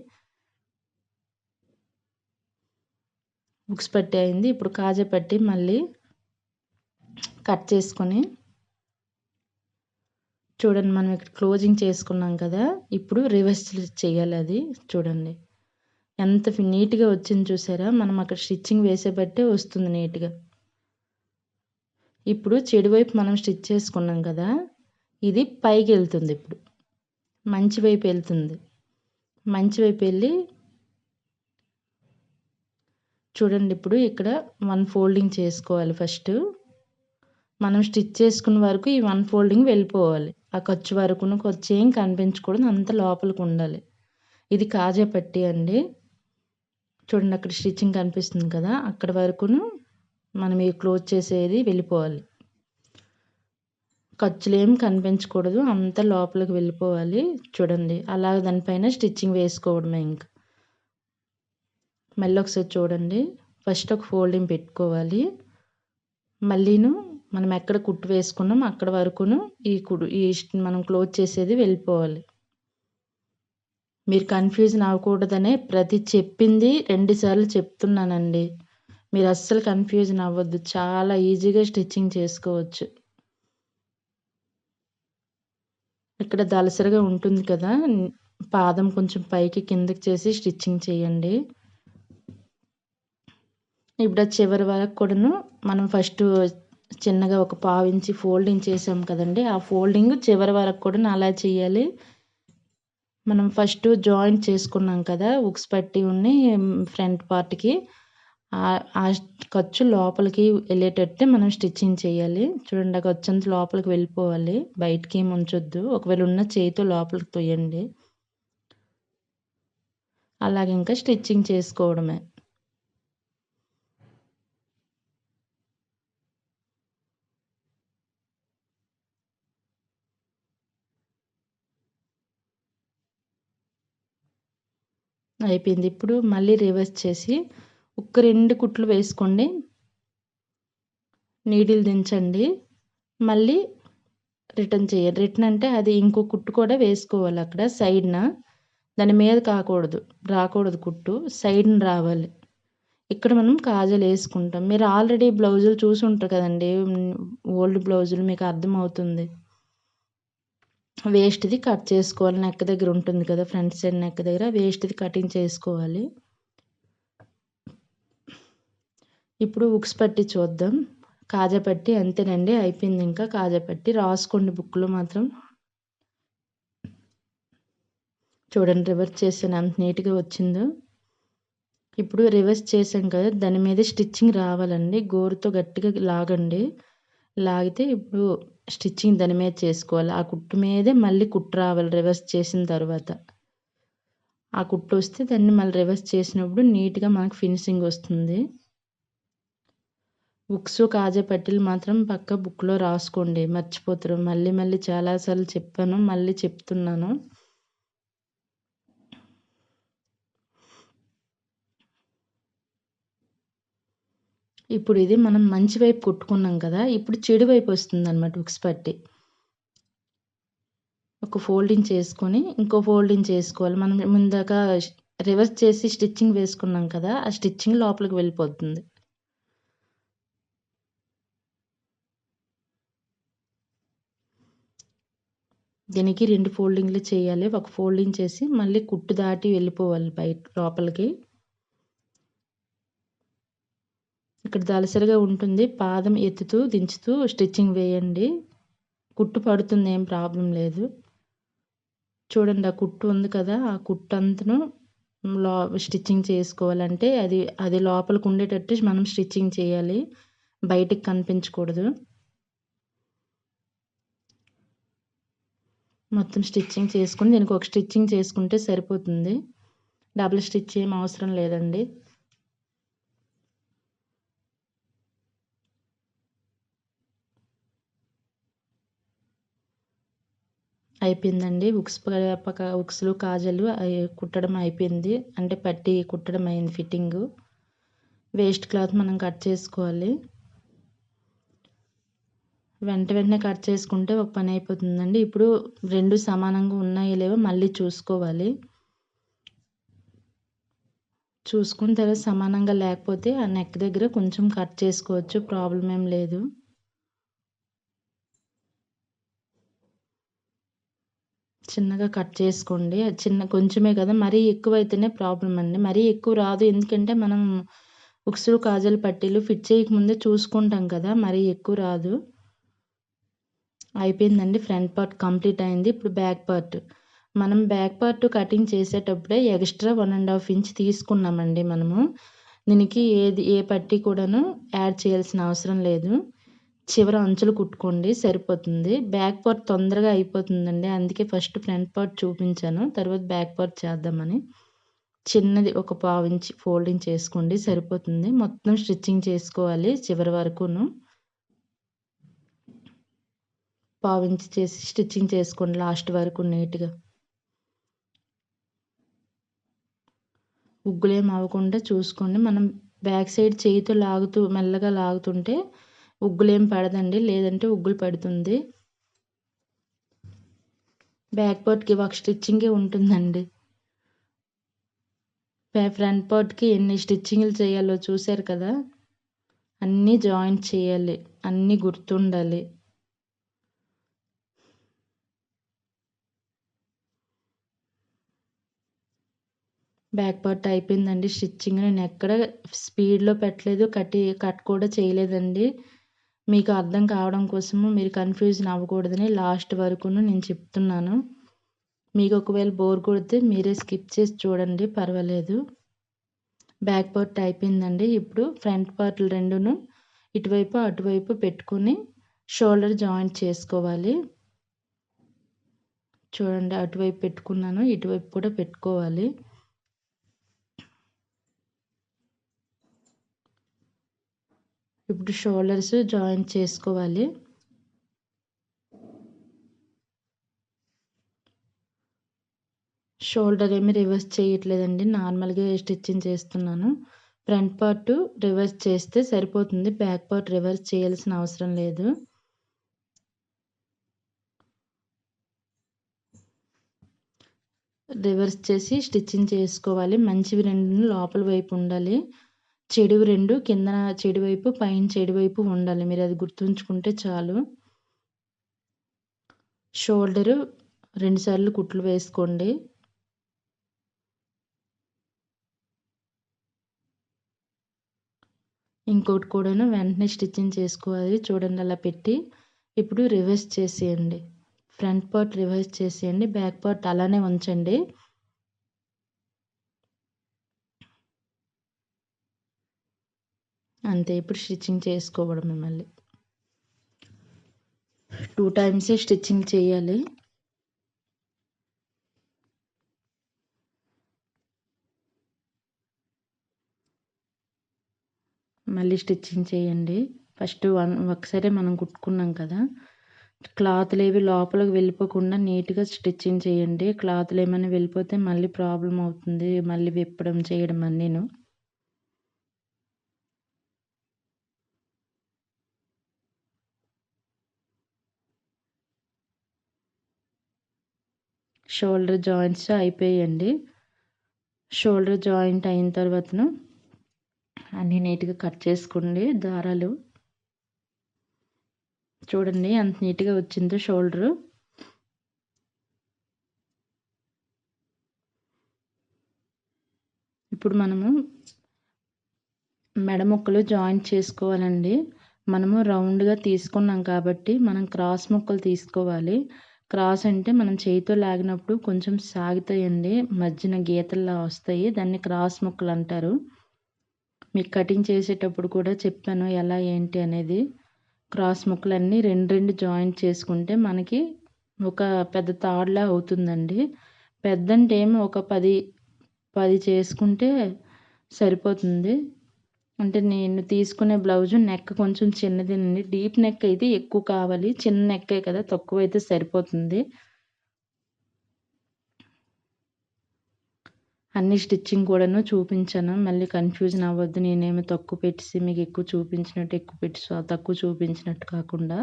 ఉక్స్ పట్టీ అయింది. ఇప్పుడు కాజా పట్టీ మళ్ళీ కట్ చేసుకొని చూడండి, మనం ఇక్కడ క్లోజింగ్ చేసుకున్నాం కదా! ఇప్పుడు రివర్స్ చేయాలి అది. చూడండి ఎంత నీట్‌గా వచ్చింది చూసారా? మనం అక్కడ స్టిచ్చింగ్ వేసే బట్టే వస్తుంది నీట్‌గా. ఇప్పుడు చెడు వైపు మనం స్టిచ్ చేసుకున్నాం కదా! ఇది పైకెళ్తుంది ఇప్పుడు. మంచి వైపు వెళ్తుంది. మంచి వైపు వెళ్ళి చూడండి, ఇప్పుడు ఇక్కడ 1 ఫోల్డింగ్ చేసుకోవాలి ఫస్టు. మనం స్టిచ్ చేసుకున్న వరకు ఈ 1 ఫోల్డింగ్ వెళ్ళిపోవాలి. ఆ ఖర్చు వరకును ఖర్చు ఏం కనిపించకూడదు. అంత లోపలికి ఉండాలి. ఇది కాజా పట్టీ అండి. చూడండి, అక్కడ స్టిచ్చింగ్ కనిపిస్తుంది కదా! అక్కడ వరకును మనం ఈ క్లోజ్ చేసేది వెళ్ళిపోవాలి. ఖర్చులేం కనిపించకూడదు. అంతా లోపలికి వెళ్ళిపోవాలి. చూడండి, అలా దానిపైన స్టిచ్చింగ్ వేసుకోవడమే ఇంక. మళ్ళీ ఒకసారి చూడండి. ఫస్ట్ ఒక ఫోల్డింగ్ పెట్టుకోవాలి. మళ్ళీను మనం ఎక్కడ కుట్టు వేసుకున్నామో అక్కడ వరకును మనం క్లోజ్ చేసేది వెళ్ళిపోవాలి. మీరు కన్ఫ్యూజన్ అవ్వకూడదనే ప్రతి చెప్పింది 2 సార్లు చెప్తున్నానండి. మీరు అస్సలు కన్ఫ్యూజన్ అవ్వద్దు. చాలా ఈజీగా స్టిచ్చింగ్ చేసుకోవచ్చు. ఇక్కడ దళసరిగా ఉంటుంది కదా! పాదం కొంచెం పైకి కిందకి చేసి స్టిచ్చింగ్ చేయండి. ఇప్పుడు ఆ చివరి వరకు కూడాను మనం ఫస్టు చిన్నగా ఒక పావించి ఫోల్డింగ్ చేసాం కదండీ! ఆ ఫోల్డింగ్ చివరి వరకు కూడాను అలా చేయాలి. మనం ఫస్టు జాయింట్ చేసుకున్నాం కదా! ఉక్స్ పట్టీ ఫ్రంట్ పార్ట్‌కి ఆ ఖర్చు లోపలికి వెళ్ళేటట్టే మనం స్టిచ్చింగ్ చేయాలి. చూడండి, ఆ ఖర్చంతా లోపలికి వెళ్ళిపోవాలి. బయటికేమి ఉంచొద్దు. ఒకవేళ ఉన్న చేయితో లోపలికి తొయ్యండి. అలాగే ఇంకా స్టిచ్చింగ్ చేసుకోవడమే. అయిపోయింది. ఇప్పుడు మళ్ళీ రివర్స్ చేసి ఒక 2 కుట్లు వేసుకోండి. నీడిల్ దించండి. మళ్ళీ రిటర్న్ చేయండి. రిటర్న్ అంటే అది ఇంకో కుట్టు కూడా వేసుకోవాలి అక్కడ సైడ్‌న. దాని మీద రాకూడదు కుట్టు. సైడ్‌న రావాలి. ఇక్కడ మనం కాజాలేసుకుంటాం. మీరు ఆల్రెడీ బ్లౌజులు చూసుంటారు కదండీ! ఓల్డ్ బ్లౌజులు మీకు అర్థమవుతుంది. వేస్ట్‌ది కట్ చేసుకోవాలి. నెక్ దగ్గర ఉంటుంది కదా! ఫ్రంట్ సైడ్ నెక్ దగ్గర వేస్ట్‌ది కటింగ్ చేసుకోవాలి. ఇప్పుడు ఉక్స్ పట్టీ చూద్దాం. కాజా పట్టీ అంతేనండి. అయిపోయింది ఇంకా కాజా పట్టీ. రాసుకోండి బుక్‌లో మాత్రం. చూడండి, రివర్స్ చేశాను ఎంత నీట్‌గా వచ్చిందో. ఇప్పుడు రివర్స్ చేసాం కదా! దాని మీద స్టిచ్చింగ్ రావాలండి. గోరుతో గట్టిగా లాగండి. లాగితే ఇప్పుడు స్టిచ్చింగ్ దాని మీద చేసుకోవాలి. ఆ కుట్టు మీదే మళ్ళీ కుట్టు రావాలి రివర్స్ చేసిన తర్వాత. ఆ కుట్టు వస్తే దాన్ని మళ్ళీ రివర్స్ చేసినప్పుడు నీట్‌గా మనకు ఫినిషింగ్ వస్తుంది. ఉక్స్, కాజా పట్టీలు మాత్రం పక్కా బుక్‌లో రాసుకోండి. మర్చిపోతారు. మళ్ళీ మళ్ళీ చాలా సార్లు చెప్పాను. మళ్ళీ చెప్తున్నాను. ఇప్పుడు ఇది మనం మంచి వైపు కుట్టుకున్నాం కదా! ఇప్పుడు చెడు వైపు వస్తుందన్నమాట ఉక్స్ పట్టీ. ఒక ఫోల్డింగ్ చేసుకొని, ఇంకో ఫోల్డింగ్ చేసుకోవాలి. మనం ముందాక రివర్స్ చేసి స్టిచ్చింగ్ వేసుకున్నాం కదా! ఆ స్టిచ్చింగ్ లోపలికి వెళ్ళిపోతుంది. దీనికి 2 ఫోల్డింగ్‌లు చేయాలి. ఒక ఫోల్డింగ్ చేసి మళ్ళీ కుట్టు దాటి వెళ్ళిపోవాలి లోపలికి. ఇక్కడ దళసరిగా ఉంటుంది. పాదం ఎత్తుతూ, దించుతూ స్టిచ్చింగ్ వేయండి. కుట్టు పడుతుంది, ఏం ప్రాబ్లమ్ లేదు. చూడండి, ఆ కుట్టు ఉంది కదా! ఆ కుట్టంతను లో స్టిచ్చింగ్ చేసుకోవాలంటే అది లోపలికి ఉండేటట్టు మనం స్టిచ్చింగ్ చేయాలి. బయటికి కనిపించకూడదు. మొత్తం స్టిచ్చింగ్ చేసుకొని దీనికి ఒక స్టిచ్చింగ్ చేసుకుంటే సరిపోతుంది. డబుల్ స్టిచ్ ఏం అవసరం లేదండి. అయిపోయిందండి. హుక్స్‌లు, కాజాలు కుట్టడం అయిపోయింది. అంటే పట్టీ కుట్టడం అయింది ఫిట్టింగు. వేస్ట్ క్లాత్ మనం కట్ చేసుకోవాలి. వెంటనే కట్ చేసుకుంటే ఒక పని అయిపోతుందండి. ఇప్పుడు 2 సమానంగా ఉన్నాయో లేవో మళ్ళీ చూసుకోవాలి. చూసుకున్న తర్వాత సమానంగా లేకపోతే ఆ నెక్ దగ్గర కొంచెం కట్ చేసుకోవచ్చు. ప్రాబ్లమ్ ఏం లేదు. చిన్నగా కట్ చేసుకోండి. అది కొంచెమే కదా! మరీ ఎక్కువైతేనే ప్రాబ్లమ్ అండి. మరీ ఎక్కువ రాదు. ఎందుకంటే మనం హుక్స్‌లు, కాజాలు, పట్టీలు ఫిట్ చేయకముందే చూసుకుంటాం కదా! మరీ ఎక్కువ రాదు. అయిపోయిందండి. ఫ్రంట్ పార్ట్ కంప్లీట్ అయింది. ఇప్పుడు బ్యాక్ పార్ట్. మనం బ్యాక్ పార్ట్ కటింగ్ చేసేటప్పుడే ఎక్స్‌ట్రా 1½ ఇంచ్ తీసుకున్నామండి మనము. దీనికి ఏ పట్టీ కూడాను యాడ్ చేయాల్సిన అవసరం లేదు. చివర అంచులు కుట్టుకోండి సరిపోతుంది. బ్యాక్ పార్ట్ తొందరగా అయిపోతుందండి. అందుకే ఫస్ట్ ఫ్రంట్ పార్ట్ చూపించాను. తర్వాత బ్యాక్ పార్ట్ చేద్దామని. చిన్నది ఒక పావించి ఫోల్డింగ్ చేసుకోండి సరిపోతుంది. మొత్తం స్టిచ్చింగ్ చేసుకోవాలి చివరి వరకును. పావించి చేసి స్టిచ్చింగ్ చేసుకోండి లాస్ట్ వరకు నీట్‌గా. ఉగ్గులేం అవ్వకుండా చూసుకోండి. మనం బ్యాక్ సైడ్ చేయితో మెల్లగా లాగుతుంటే ఉగ్గులేం పడదండి. లేదంటే ఉగ్గులు పడుతుంది. బ్యాక్ పార్ట్‌కి ఒక స్టిచ్చింగే ఉంటుందండి. ఫ్రంట్ పార్ట్‌కి ఎన్ని స్టిచ్చింగ్‌లు చేయాలో చూసారు కదా! అన్నీ జాయింట్ చేయాలి. అన్నీ గుర్తుండాలి. బ్యాక్ పార్ట్ అయిపోయిందండి స్టిచ్చింగ్. నేనెక్కడ స్పీడ్‌లో పెట్టలేదు. కట్ కూడా చేయలేదండి. మీకు అర్థం కావడం కోసము మీరు కన్‌ఫ్యూజన్ అవ్వకూడదని లాస్ట్ వరకును నేను చెప్తున్నాను. మీకు ఒకవేళ బోర్ కొడితే మీరే స్కిప్ చేసి చూడండి పర్వాలేదు. బ్యాక్ పార్ట్ అయిపోయిందండి. ఇప్పుడు ఫ్రంట్ పార్ట్‌లు రెండును ఇటువైపు, అటువైపు పెట్టుకొని షోల్డర్ జాయింట్ చేసుకోవాలి. చూడండి అటువైపు పెట్టుకున్నాను. ఇటువైపు కూడా పెట్టుకోవాలి. ఇప్పుడు షోల్డర్స్ జాయింట్ చేసుకోవాలి. షోల్డర్ ఏమి రివర్స్ చేయట్లేదండి. నార్మల్‌గా స్టిచ్చింగ్ చేస్తున్నాను. ఫ్రంట్ పార్ట్ రివర్స్ చేస్తే సరిపోతుంది. బ్యాక్ పార్ట్ రివర్స్ చేయాల్సిన అవసరం లేదు. రివర్స్ చేసి స్టిచ్చింగ్ చేసుకోవాలి. మంచివి 2 లోపల వైపు ఉండాలి. చెడువి 2 కిందన చెడు వైపు, పైన చెడు వైపు ఉండాలి. మీరది గుర్తుంచుకుంటే చాలు. షోల్డరు 2 సార్లు కుట్లు వేసుకోండి. ఇంకోటి కూడాను వెంటనే స్టిచ్చింగ్ చేసుకోవాలి. చూడండి అలా పెట్టి ఇప్పుడు రివర్స్ చేసేయండి. ఫ్రంట్ పార్ట్ రివర్స్ చేసేయండి. బ్యాక్ పార్ట్ అలానే ఉంచండి. అంతే ఇప్పుడు స్టిచ్చింగ్ చేసుకోవడమే మళ్ళీ. 2 టైమ్సే స్టిచ్చింగ్ చేయాలి. మళ్ళీ స్టిచ్చింగ్ చేయండి. ఫస్ట్ ఒకసారే మనం కుట్టుకున్నాం కదా! క్లాత్‌లేవి లోపలికి వెళ్ళిపోకుండా నీట్‌గా స్టిచ్చింగ్ చేయండి. క్లాత్‌లేమైనా వెళ్ళిపోతే మళ్ళీ ప్రాబ్లమ్ అవుతుంది. మళ్ళీ విప్పడం, చేయడం అన్నీను. షోల్డర్ జాయింట్స్ అయిపోయాయండి. షోల్డర్ జాయింట్ అయిన తర్వాతను అన్నీ నీట్‌గా కట్ చేసుకోండి దారాలు. చూడండి ఎంత నీట్‌గా వచ్చిందో షోల్డరు. ఇప్పుడు మనము మెడ ముక్కలు జాయింట్ చేసుకోవాలండి. మనము రౌండ్‌గా తీసుకున్నాం కాబట్టి మనం క్రాస్ ముక్కలు తీసుకోవాలి. క్రాస్ అంటే మనం చేయితో లాగినప్పుడు కొంచెం సాగుతాయండి. మధ్యన గీతల్లా వస్తాయి. దాన్ని క్రాస్ ముక్కలు అంటారు. మీకు కటింగ్ చేసేటప్పుడు కూడా చెప్పాను ఎలా ఏంటి అనేది. క్రాస్ ముక్కలన్నీ 2 జాయింట్ చేసుకుంటే మనకి ఒక పెద్ద తాడులా అవుతుందండి. పెద్దంటే ఏమో ఒక 10 10 చేసుకుంటే సరిపోతుంది. అంటే నేను తీసుకునే బ్లౌజు నెక్ కొంచెం చిన్నదేనండి. డీప్ నెక్ అయితే ఎక్కువ కావాలి. చిన్న నెక్కే కదా, తక్కువైతే సరిపోతుంది. అన్ని స్టిచ్చింగ్ కూడాను చూపించాను. మళ్ళీ కన్‌ఫ్యూజన్ అవ్వద్దు. నేనేమో తక్కువ పెట్టేసి మీకు ఎక్కువ చూపించినట్టు, ఎక్కువ పెట్టి తక్కువ చూపించినట్టు కాకుండా.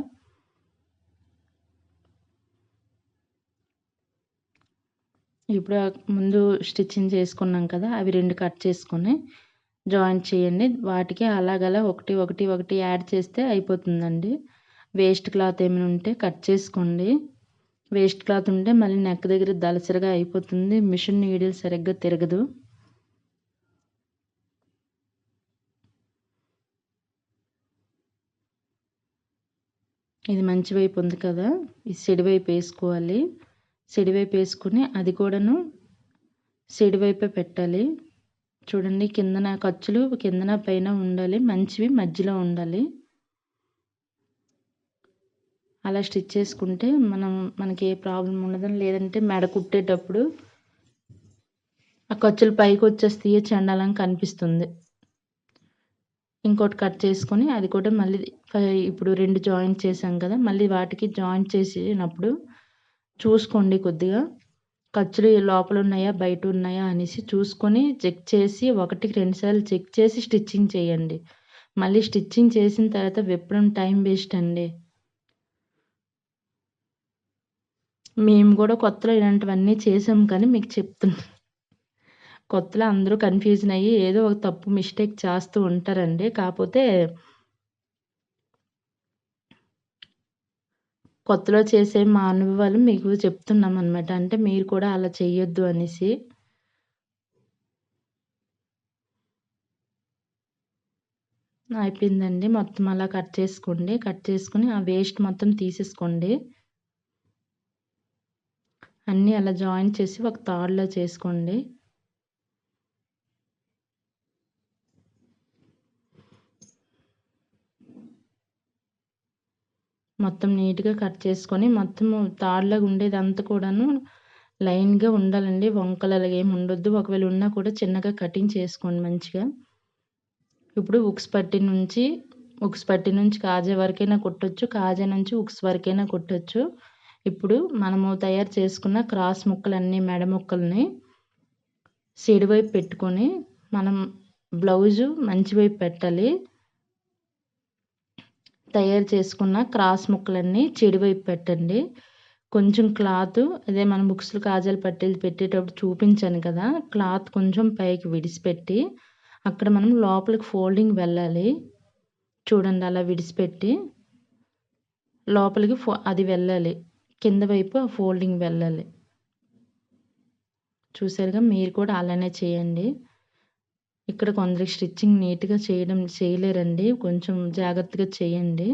ఇప్పుడు ముందు స్టిచ్చింగ్ చేసుకున్నాం కదా, అవి 2 కట్ చేసుకొని జాయింట్ చేయండి. వాటికి అలాగలా ఒకటి యాడ్ చేస్తే అయిపోతుందండి. వేస్ట్ క్లాత్ ఏమైనా ఉంటే కట్ చేసుకోండి. వేస్ట్ క్లాత్ ఉంటే మళ్ళీ నెక్ దగ్గర దళసరిగా అయిపోతుంది. మిషన్ నీడిల్ సరిగ్గా తిరగదు. ఇది మంచి వైపు ఉంది కదా, ఇది సెడి వైపు వేసుకోవాలి. సెడి వైపు వేసుకుని అది కూడాను సెడి వైపే పెట్టాలి. చూడండి, కిందన ఖర్చులు కిందన పైన ఉండాలి. మంచివి మధ్యలో ఉండాలి. అలా స్టిచ్ చేసుకుంటే మనకి ఏ ప్రాబ్లం ఉండదు. లేదంటే మెడ కుట్టేటప్పుడు ఆ ఖర్చులు పైకి వచ్చేస్తాయి, చండాలంగా కనిపిస్తుంది. ఇంకోటి కట్ చేసుకొని అది కూడా మళ్ళీ ఇప్పుడు 2 జాయింట్ చేసాం కదా, మళ్ళీ వాటికి జాయింట్ చేసినప్పుడు చూసుకోండి కొద్దిగా ఖర్చులు లోపల ఉన్నాయా బయట ఉన్నాయా అనేసి చూసుకొని చెక్ చేసి 1కి 2 సార్లు చెక్ చేసి స్టిచ్చింగ్ చేయండి. మళ్ళీ స్టిచ్చింగ్ చేసిన తర్వాత విప్పడం టైం వేస్ట్ అండి. మేము కూడా కొత్తలో ఇలాంటివన్నీ చేసాం కానీ మీకు చెప్తున్నా. కొత్తలో అందరూ కన్‌ఫ్యూజన్ అయ్యి ఏదో ఒక తప్పు మిస్టేక్ చేస్తూ ఉంటారండి. కాపోతే కొత్తలో చేసే మా అనుభవాలు మీకు చెప్తున్నామనమాట. అంటే మీరు కూడా అలా చెయ్యొద్దు అనేసి. అయిపోయిందండి. మొత్తం అలా కట్ చేసుకోండి. కట్ చేసుకొని ఆ వేస్ట్ మొత్తం తీసేసుకోండి. అన్నీ అలా జాయింట్ చేసి ఒక తాడులా చేసుకోండి. మొత్తం నీట్‌గా కట్ చేసుకొని మొత్తము తాడులాగా ఉండేదంతా కూడాను లైన్‌గా ఉండాలండి. వంకలు అలాగేమి ఉండొద్దు. ఒకవేళ ఉన్నా కూడా చిన్నగా కటింగ్ చేసుకోండి మంచిగా. ఇప్పుడు ఉక్స్ పట్టి నుంచి కాజా వరకైనా కుట్టొచ్చు. కాజా నుంచి ఉక్స్ వరకైనా కుట్టొచ్చు. ఇప్పుడు మనము తయారు చేసుకున్న క్రాస్ ముక్కలన్నీ మెడ ముక్కల్ని సైడ్ వైపు పెట్టుకొని మనం బ్లౌజు మంచి వైపు పెట్టాలి. తయారు చేసుకున్న క్రాస్ ముక్కలన్నీ చెడి వైపు పెట్టండి. కొంచెం క్లాత్ అదే మనం బుక్స్‌లో కాజాలు పట్టీలు పెట్టేటప్పుడు చూపించాను కదా, క్లాత్ కొంచెం పైకి విడిచిపెట్టి అక్కడ మనం లోపలికి ఫోల్డింగ్ వెళ్ళాలి. చూడండి, అలా విడిచిపెట్టి లోపలికి అది వెళ్ళాలి. కింద వైపు ఆ ఫోల్డింగ్ వెళ్ళాలి. చూసారుగా, మీరు కూడా అలానే చేయండి. ఇక్కడ కొందరికి స్టిచ్చింగ్ నీట్‌గా చేయలేరండి. కొంచెం జాగ్రత్తగా చేయండి.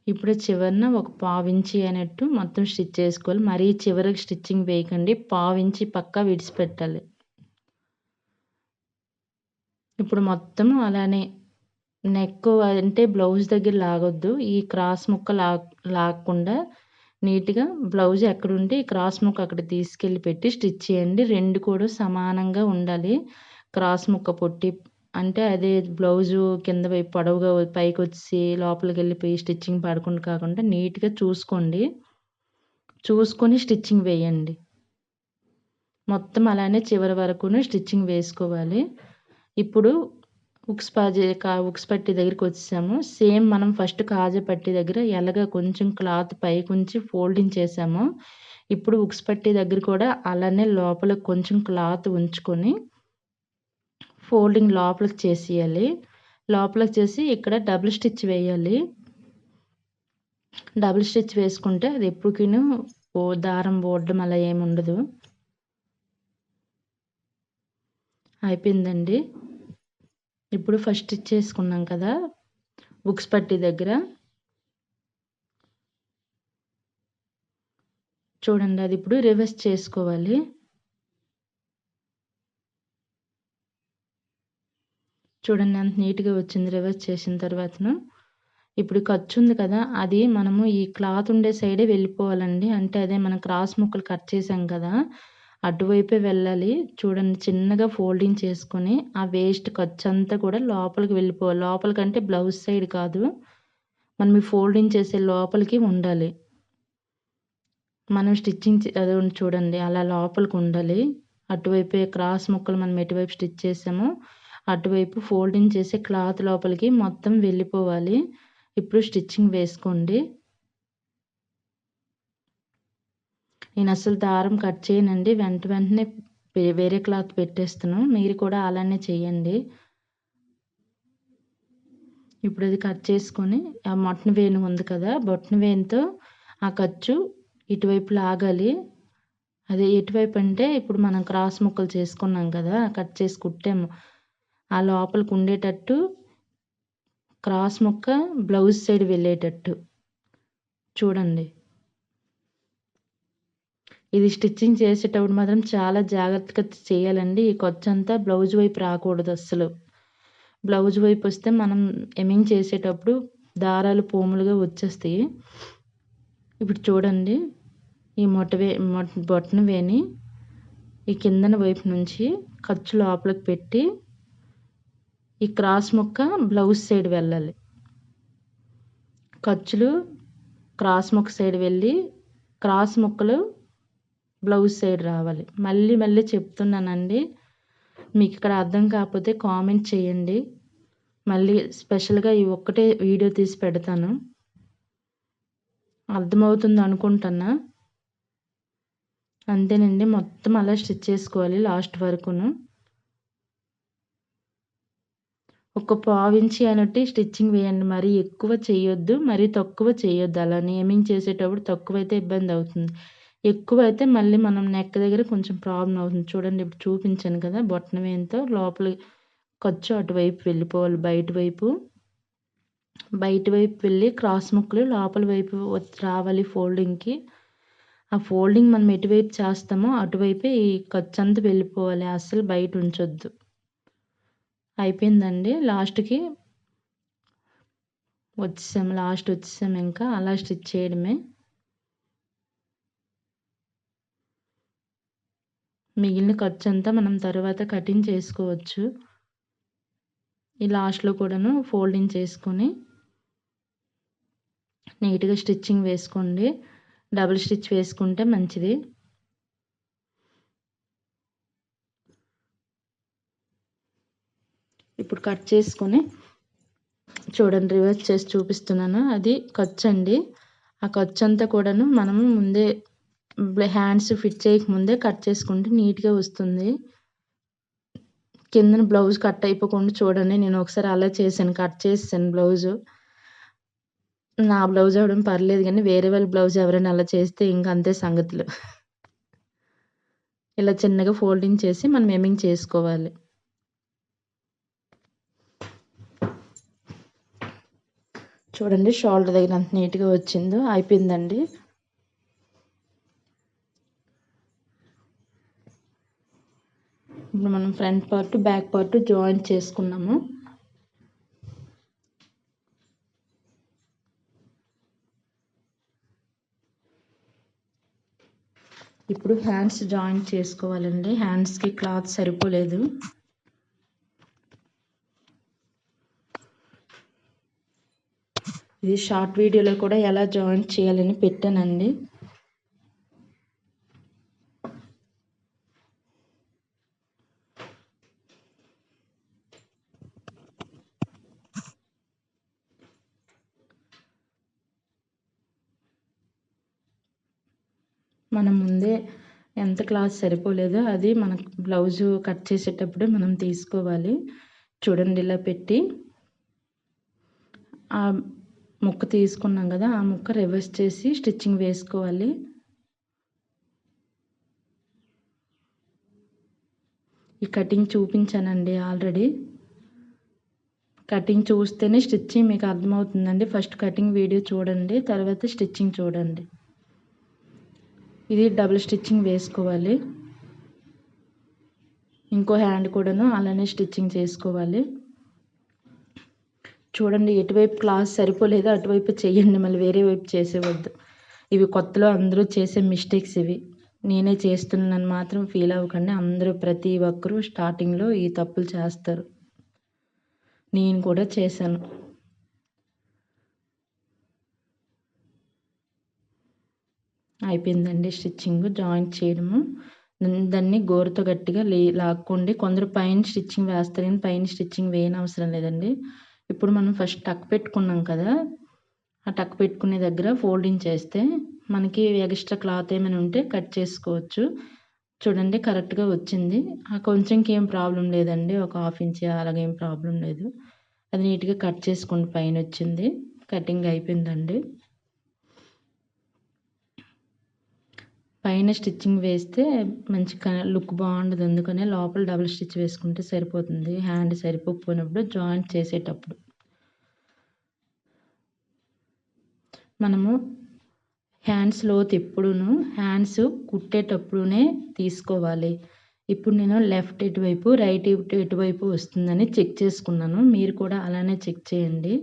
ఇప్పుడు చివరన ఒక పావించి అయినట్టు మొత్తం స్టిచ్ చేసుకోవాలి. మరీ చివరికి స్టిచ్చింగ్ వేయకండి. పావించి పక్కా విడిచిపెట్టాలి. ఇప్పుడు మొత్తం అలానే నెక్ అంటే బ్లౌజ్ దగ్గర లాగొద్దు. ఈ క్రాస్ ముక్క లాగకుండా నీట్‌గా బ్లౌజ్ ఎక్కడుంటే ఈ క్రాస్ ముక్క అక్కడ తీసుకెళ్ళి పెట్టి స్టిచ్ చేయండి. 2 కూడా సమానంగా ఉండాలి. క్రాస్ ముక్క పొట్టి అంటే అదే బ్లౌజు కింద వైపు పొడవుగా పైకొచ్చేసి లోపలికెళ్ళిపోయి స్టిచ్చింగ్ పడకుండా కాకుండా నీట్‌గా చూసుకోండి. చూసుకొని స్టిచ్చింగ్ వేయండి. మొత్తం అలానే చివరి వరకును స్టిచ్చింగ్ వేసుకోవాలి. ఇప్పుడు ఉక్స్ పట్టీ దగ్గరికొచ్చేసాము. సేమ్ మనం ఫస్ట్ కాజా పట్టీ దగ్గర ఎలాగ కొంచెం క్లాత్ పైకుంచి ఫోల్డింగ్ చేసామో, ఇప్పుడు ఉక్స్ పట్టీ దగ్గర కూడా అలానే లోపలికి కొంచెం క్లాత్ ఉంచుకొని ఫోల్డింగ్ లోపలికి చేసేయాలి. లోపలికి చేసి ఇక్కడ డబుల్ స్టిచ్ వేయాలి. డబుల్ స్టిచ్ వేసుకుంటే అది ఎప్పటికిను దారం ఊడడం అలా ఏముండదు. అయిపోయిందండి. ఇప్పుడు ఫస్ట్ స్టిచ్ చేసుకున్నాం కదా ఉక్స్ పట్టీ దగ్గర, చూడండి అది ఇప్పుడు రివర్స్ చేసుకోవాలి. చూడండి ఎంత నీట్‌గా వచ్చింది రివర్స్ చేసిన తర్వాతను. ఇప్పుడు ఖర్చు ఉంది కదా, అది మనము ఈ క్లాత్ ఉండే సైడే వెళ్ళిపోవాలండి. అంటే అదే మనం క్రాస్ ముక్కలు కట్ చేసాం కదా, అటువైపే వెళ్ళాలి. చూడండి చిన్నగా ఫోల్డింగ్ చేసుకొని ఆ వేస్ట్ ఖర్చంతా కూడా లోపలికి వెళ్ళిపోవాలి. లోపలికంటే బ్లౌజ్ సైడ్ కాదు. మనం ఈ ఫోల్డింగ్ చేసే లోపలికి ఉండాలి. మనం స్టిచ్చింగ్ అదే చూడండి అలా లోపలికి ఉండాలి. అటువైపే క్రాస్ ముక్కలు మనం ఎటువైపు స్టిచ్ చేసామో అటువైపు ఫోల్డింగ్ చేసే క్లాత్ లోపలికి మొత్తం వెళ్ళిపోవాలి. ఇప్పుడు స్టిచ్చింగ్ వేసుకోండి. నేను అసలు దారం కట్ చేయనండి. వెంటనే వేరే క్లాత్ పెట్టేస్తాను. మీరు కూడా అలానే చేయండి. ఇప్పుడు అది కట్ చేసుకొని ఆ బొటన వేలు ఉంది కదా, బొటన వేలుతో ఆ ఖర్చు ఇటువైపు లాగాలి. అదే ఎటువైపు అంటే ఇప్పుడు మనం క్రాస్ ముక్కలు చేసుకున్నాం కదా, కట్ చేసి కుట్టాము. ఆ లోపలికి ఉండేటట్టు క్రాస్ ముక్క బ్లౌజ్ సైడ్ వెళ్ళేటట్టు చూడండి. ఇది స్టిచ్చింగ్ చేసేటప్పుడు మాత్రం చాలా జాగ్రత్తగా చేయాలండి. ఈ ఖర్చంతా బ్లౌజ్ వైపు రాకూడదు అస్సలు. బ్లౌజ్ వైపు వస్తే మనం ఎమింగ్ చేసేటప్పుడు దారాలు పోములుగా వచ్చేస్తాయి. ఇప్పుడు చూడండి ఈ బొటన వేని ఈ కిందన వైపు నుంచి ఖర్చు లోపలికి పెట్టి ఈ క్రాస్ ముక్క బ్లౌజ్ సైడ్ వెళ్ళాలి. ఖర్చులు క్రాస్ ముక్క సైడ్ వెళ్ళి క్రాస్ ముక్కలు బ్లౌజ్ సైడ్ రావాలి. మళ్ళీ చెప్తున్నానండి. మీకు ఇక్కడ అర్థం కాకపోతే కామెంట్ చేయండి. మళ్ళీ స్పెషల్గా ఈ ఒక్కటే వీడియో తీసి పెడతాను. అర్థమవుతుంది అనుకుంటున్నా. అంతేనండి, మొత్తం అలా స్టిచ్ చేసుకోవాలి లాస్ట్ వరకును. ఒక పావించి అన్నట్టు స్టిచ్చింగ్ వేయండి. మరీ ఎక్కువ చేయొద్దు, మరీ తక్కువ చేయొద్దు. అలా నేమింగ్ చేసేటప్పుడు తక్కువైతే ఇబ్బంది అవుతుంది. ఎక్కువైతే మళ్ళీ మనం నెక్ దగ్గర కొంచెం ప్రాబ్లం అవుతుంది. చూడండి ఇప్పుడు చూపించాను కదా, బొటన వేలుతో లోపలి ఖర్చు అటువైపు వెళ్ళిపోవాలి. బయట వైపు వెళ్ళి క్రాస్ ముక్కలు లోపల వైపు రావాలి ఫోల్డింగ్కి. ఆ ఫోల్డింగ్ మనం ఎటువైపు చేస్తామో అటువైపే ఈ ఖర్చు అంతా వెళ్ళిపోవాలి. అస్సలు బయట ఉంచొద్దు. అయిపోయిందండి. లాస్ట్ వచ్చేసాము. ఇంకా అలా స్టిచ్ చేయడమే. మిగిలిన ఖర్చు అంతా మనం తర్వాత కటింగ్ చేసుకోవచ్చు. ఈ లాస్ట్లో కూడాను ఫోల్డింగ్ చేసుకొని నీట్గా స్టిచ్చింగ్ వేసుకోండి. డబుల్ స్టిచ్ వేసుకుంటే మంచిది. ఇప్పుడు కట్ చేసుకొని చూడండి, రివర్స్ చేసి చూపిస్తున్నాను. అది ఖర్చు అండి. ఆ ఖర్చు అంతా కూడాను మనము ముందే హ్యాండ్స్ ఫిట్ చేయకముందే కట్ చేసుకుంటే నీట్గా వస్తుంది. కిందన బ్లౌజ్ కట్ అయిపోకుండా చూడండి. నేను ఒకసారి అలా చేశాను, కట్ చేసాను బ్లౌజు. నా బ్లౌజ్ అవ్వడం పర్లేదు కానీ వేరే వాళ్ళ బ్లౌజ్ ఎవరైనా అలా చేస్తే ఇంక అంతే సంగతులు. ఇలా చిన్నగా ఫోల్డింగ్ చేసి మనం ఎమింగ్ చేసుకోవాలి. చూడండి షోల్డర్ దగ్గర అంత నీట్గా వచ్చిందో. అయిపోయిందండి. ఇప్పుడు మనం front part back part joint చేసుకున్నాము. ఇప్పుడు హ్యాండ్స్ జాయింట్ చేసుకోవాలండి. హ్యాండ్స్కి క్లాత్ సరిపోలేదు. ఇది షార్ట్ వీడియోలో కూడా ఎలా జాయింట్ చేయాలని పెట్టానండి. మనం ముందే ఎంత క్లాత్ సరిపోలేదో అది మనకు బ్లౌజు కట్ చేసేటప్పుడే మనం తీసుకోవాలి. చూడండి ఇలా పెట్టి ఆ ముక్క తీసుకున్నాం కదా, ఆ ముక్క రివర్స్ చేసి స్టిచ్చింగ్ వేసుకోవాలి. ఈ కటింగ్ చూపించానండి ఆల్రెడీ. కటింగ్ చూస్తేనే స్టిచ్చింగ్ మీకు అర్థమవుతుందండి. ఫస్ట్ కటింగ్ వీడియో చూడండి, తర్వాత స్టిచ్చింగ్ చూడండి. ఇది డబుల్ స్టిచ్చింగ్ వేసుకోవాలి. ఇంకో హ్యాండ్ కూడాను అలానే స్టిచ్చింగ్ చేసుకోవాలి. చూడండి ఎటువైపు క్లాత్ సరిపోలేదో అటువైపు చేయండి, మళ్ళీ వేరే వైపు చేసేవద్దు. ఇవి కొత్తలో అందరూ చేసే మిస్టేక్స్ ఇవి. నేనే చేస్తున్నానని మాత్రం ఫీల్ అవ్వకండి. అందరూ ప్రతి ఒక్కరూ స్టార్టింగ్‌లో ఈ తప్పులు చేస్తారు. నేను కూడా చేశాను. అయిపోయిందండి స్టిచ్చింగు. జాయింట్ చేయడము. దాన్ని గోరుతో గట్టిగా లాక్కోండి. కొందరు పైన స్టిచ్చింగ్ వేస్తారు కానీ పైన స్టిచ్చింగ్ వేయనవసరం లేదండి. ఇప్పుడు మనం ఫస్ట్ టక్ పెట్టుకున్నాం కదా! ఆ టక్ పెట్టుకునే దగ్గర ఫోల్డింగ్ చేస్తే మనకి ఎక్స్ట్రా క్లాత్ ఏమైనా ఉంటే కట్ చేసుకోవచ్చు. చూడండి కరెక్ట్‌గా వచ్చింది. కొంచెంకి ఏం ప్రాబ్లమ్ లేదండి. ఒక హాఫ్ ఇంచ్ అలాగేం ప్రాబ్లమ్ లేదు. అది నీట్‌గా కట్ చేసుకోండి పైనొచ్చింది. కటింగ్ అయిపోయిందండి. పైన స్టిచ్చింగ్ వేస్తే మంచి లుక్ బాగుండదు. అందుకనే లోపల డబుల్ స్టిచ్ వేసుకుంటే సరిపోతుంది. హ్యాండ్ సరిపోకపోయినప్పుడు జాయింట్ చేసేటప్పుడు. మనము హ్యాండ్స్ లోతు ఎప్పుడూను హ్యాండ్స్ కుట్టేటప్పుడునే తీసుకోవాలి. ఇప్పుడు నేను లెఫ్ట్ ఎటువైపు, రైట్ ఎటువైపు వస్తుందని చెక్ చేసుకున్నాను. మీరు కూడా అలానే చెక్ చేయండి.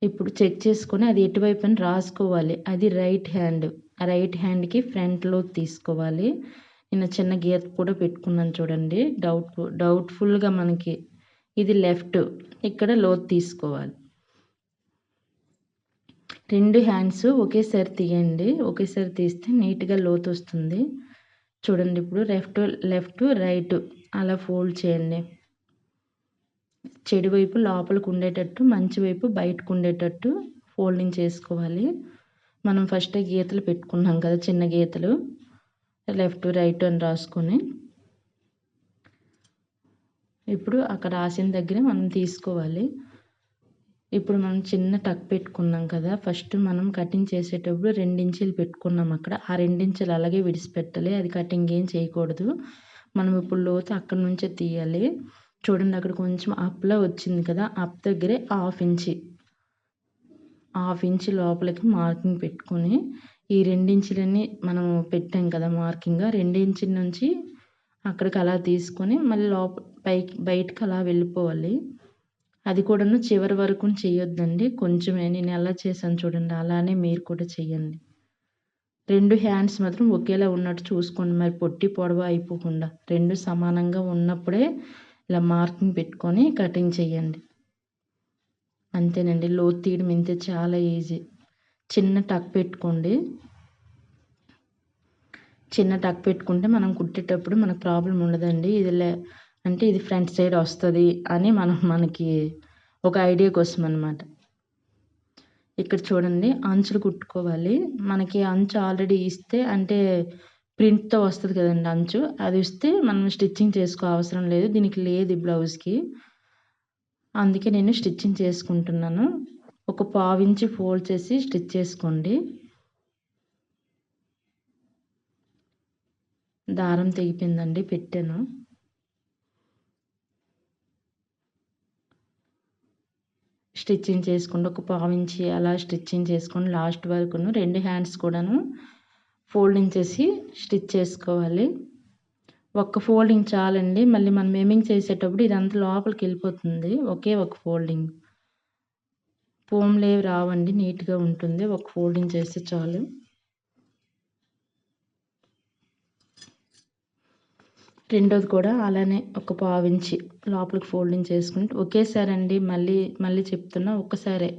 ఇప్పుడు చెక్ చేసుకొని అది ఎటువైపు అని రాసుకోవాలి. అది రైట్ హ్యాండ్. ఆ రైట్ హ్యాండ్‌కి ఫ్రంట్ లోతు తీసుకోవాలి. నేను చిన్న గీత కూడా పెట్టుకున్నాను చూడండి. డౌట్‌ఫుల్‌గా మనకి ఇది లెఫ్ట్. ఇక్కడ లోతు తీసుకోవాలి. 2 హ్యాండ్స్ ఒకేసారి తీయండి. ఒకేసారి తీస్తే నీట్‌గా లోతొస్తుంది. చూడండి ఇప్పుడు లెఫ్ట్, రైట్ అలా ఫోల్డ్ చేయండి. చెడు వైపు లోపలికి ఉండేటట్టు, మంచి వైపు బయటకు ఉండేటట్టు ఫోల్డింగ్ చేసుకోవాలి. మనం ఫస్ట్ గీతలు పెట్టుకున్నాం కదా! చిన్న గీతలు. లెఫ్ట్, రైట్ అని రాసుకొని ఇప్పుడు అక్కడ రాసిన దగ్గర మనం తీసుకోవాలి. ఇప్పుడు మనం చిన్న టక్ పెట్టుకున్నాం కదా! ఫస్ట్ మనం కటింగ్ చేసేటప్పుడు 2 ఇంచీలు పెట్టుకున్నాం అక్కడ. ఆ 2 ఇంచులు అలాగే విడిచిపెట్టాలి. అది కటింగ్ ఏం చేయకూడదు. మనం ఇప్పుడు లోతు అక్కడి నుంచే తీయాలి. చూడండి అక్కడ కొంచెం అప్‌లా వచ్చింది కదా! అప్ దగ్గరే హాఫ్ ఇంచ్ లోపలికి మార్కింగ్ పెట్టుకొని, ఈ 2 ఇంచులని మనం పెట్టాం కదా మార్కింగ్. 2 ఇంచుల నుంచి అక్కడికి అలా తీసుకొని మళ్ళీ బయటకి అలా వెళ్ళిపోవాలి. అది కూడాను చివరి వరకు చెయ్యొద్దండి. కొంచెమే నేను ఎలా చేశాను చూడండి. అలానే మీరు కూడా చెయ్యండి. 2 హ్యాండ్స్ మాత్రం ఒకేలా ఉన్నట్టు చూసుకోండి. మరి పొట్టి, పొడవు అయిపోకుండా. 2 సమానంగా ఉన్నప్పుడే ఇలా మార్కింగ్ పెట్టుకొని కటింగ్ చేయండి. అంతేనండి. లోతు తీయడం ఇంతే చాలా ఈజీ. చిన్న టక్ పెట్టుకోండి. చిన్న టక్ పెట్టుకుంటే మనం కుట్టేటప్పుడు మనకు ప్రాబ్లమ్ ఉండదండి. అంటే ఇది ఫ్రంట్ సైడ్ వస్తది అని మనకి ఒక ఐడియా కోసం అనమాట. ఇక్కడ చూడండి అంచులు కుట్టుకోవాలి. మనకి అంచు ఆల్రెడీ ఇస్తే అంటే ప్రింట్‌తో వస్తది కదండీ అంచు. అది ఇస్తే మనం స్టిచ్చింగ్ చేసుకో అవసరం లేదు. దీనికి లేదు ఈ బ్లౌజ్‌కి. అందుకే నేను స్టిచ్చింగ్ చేసుకుంటున్నాను. ఒక పావించి ఫోల్డ్ చేసి స్టిచ్ చేసుకోండి. దారం తెగిపోయిందండి పెట్టాను. స్టిచ్చింగ్ చేసుకోండి. ఒక పావించి అలా స్టిచ్చింగ్ చేసుకొని లాస్ట్ వరకును 2 హ్యాండ్స్ కూడాను ఫోల్డింగ్ చేసి స్టిచ్ చేసుకోవాలి. ఒక్క ఫోల్డింగ్ చాలండి. మళ్ళీ మనం హెమ్మింగ్ చేసేటప్పుడు ఇదంతా లోపలికి వెళ్ళిపోతుంది. ఒకే ఒక ఫోల్డింగ్. పోమ్లేవి రావండి. నీట్‌గా ఉంటుంది. ఒక ఫోల్డింగ్ చేస్తే చాలు. రెండోది కూడా అలానే ఒక పావించి లోపలికి ఫోల్డింగ్ చేసుకుంటూ ఒకేసారండి. మళ్ళీ చెప్తున్నా ఒక్కసారే.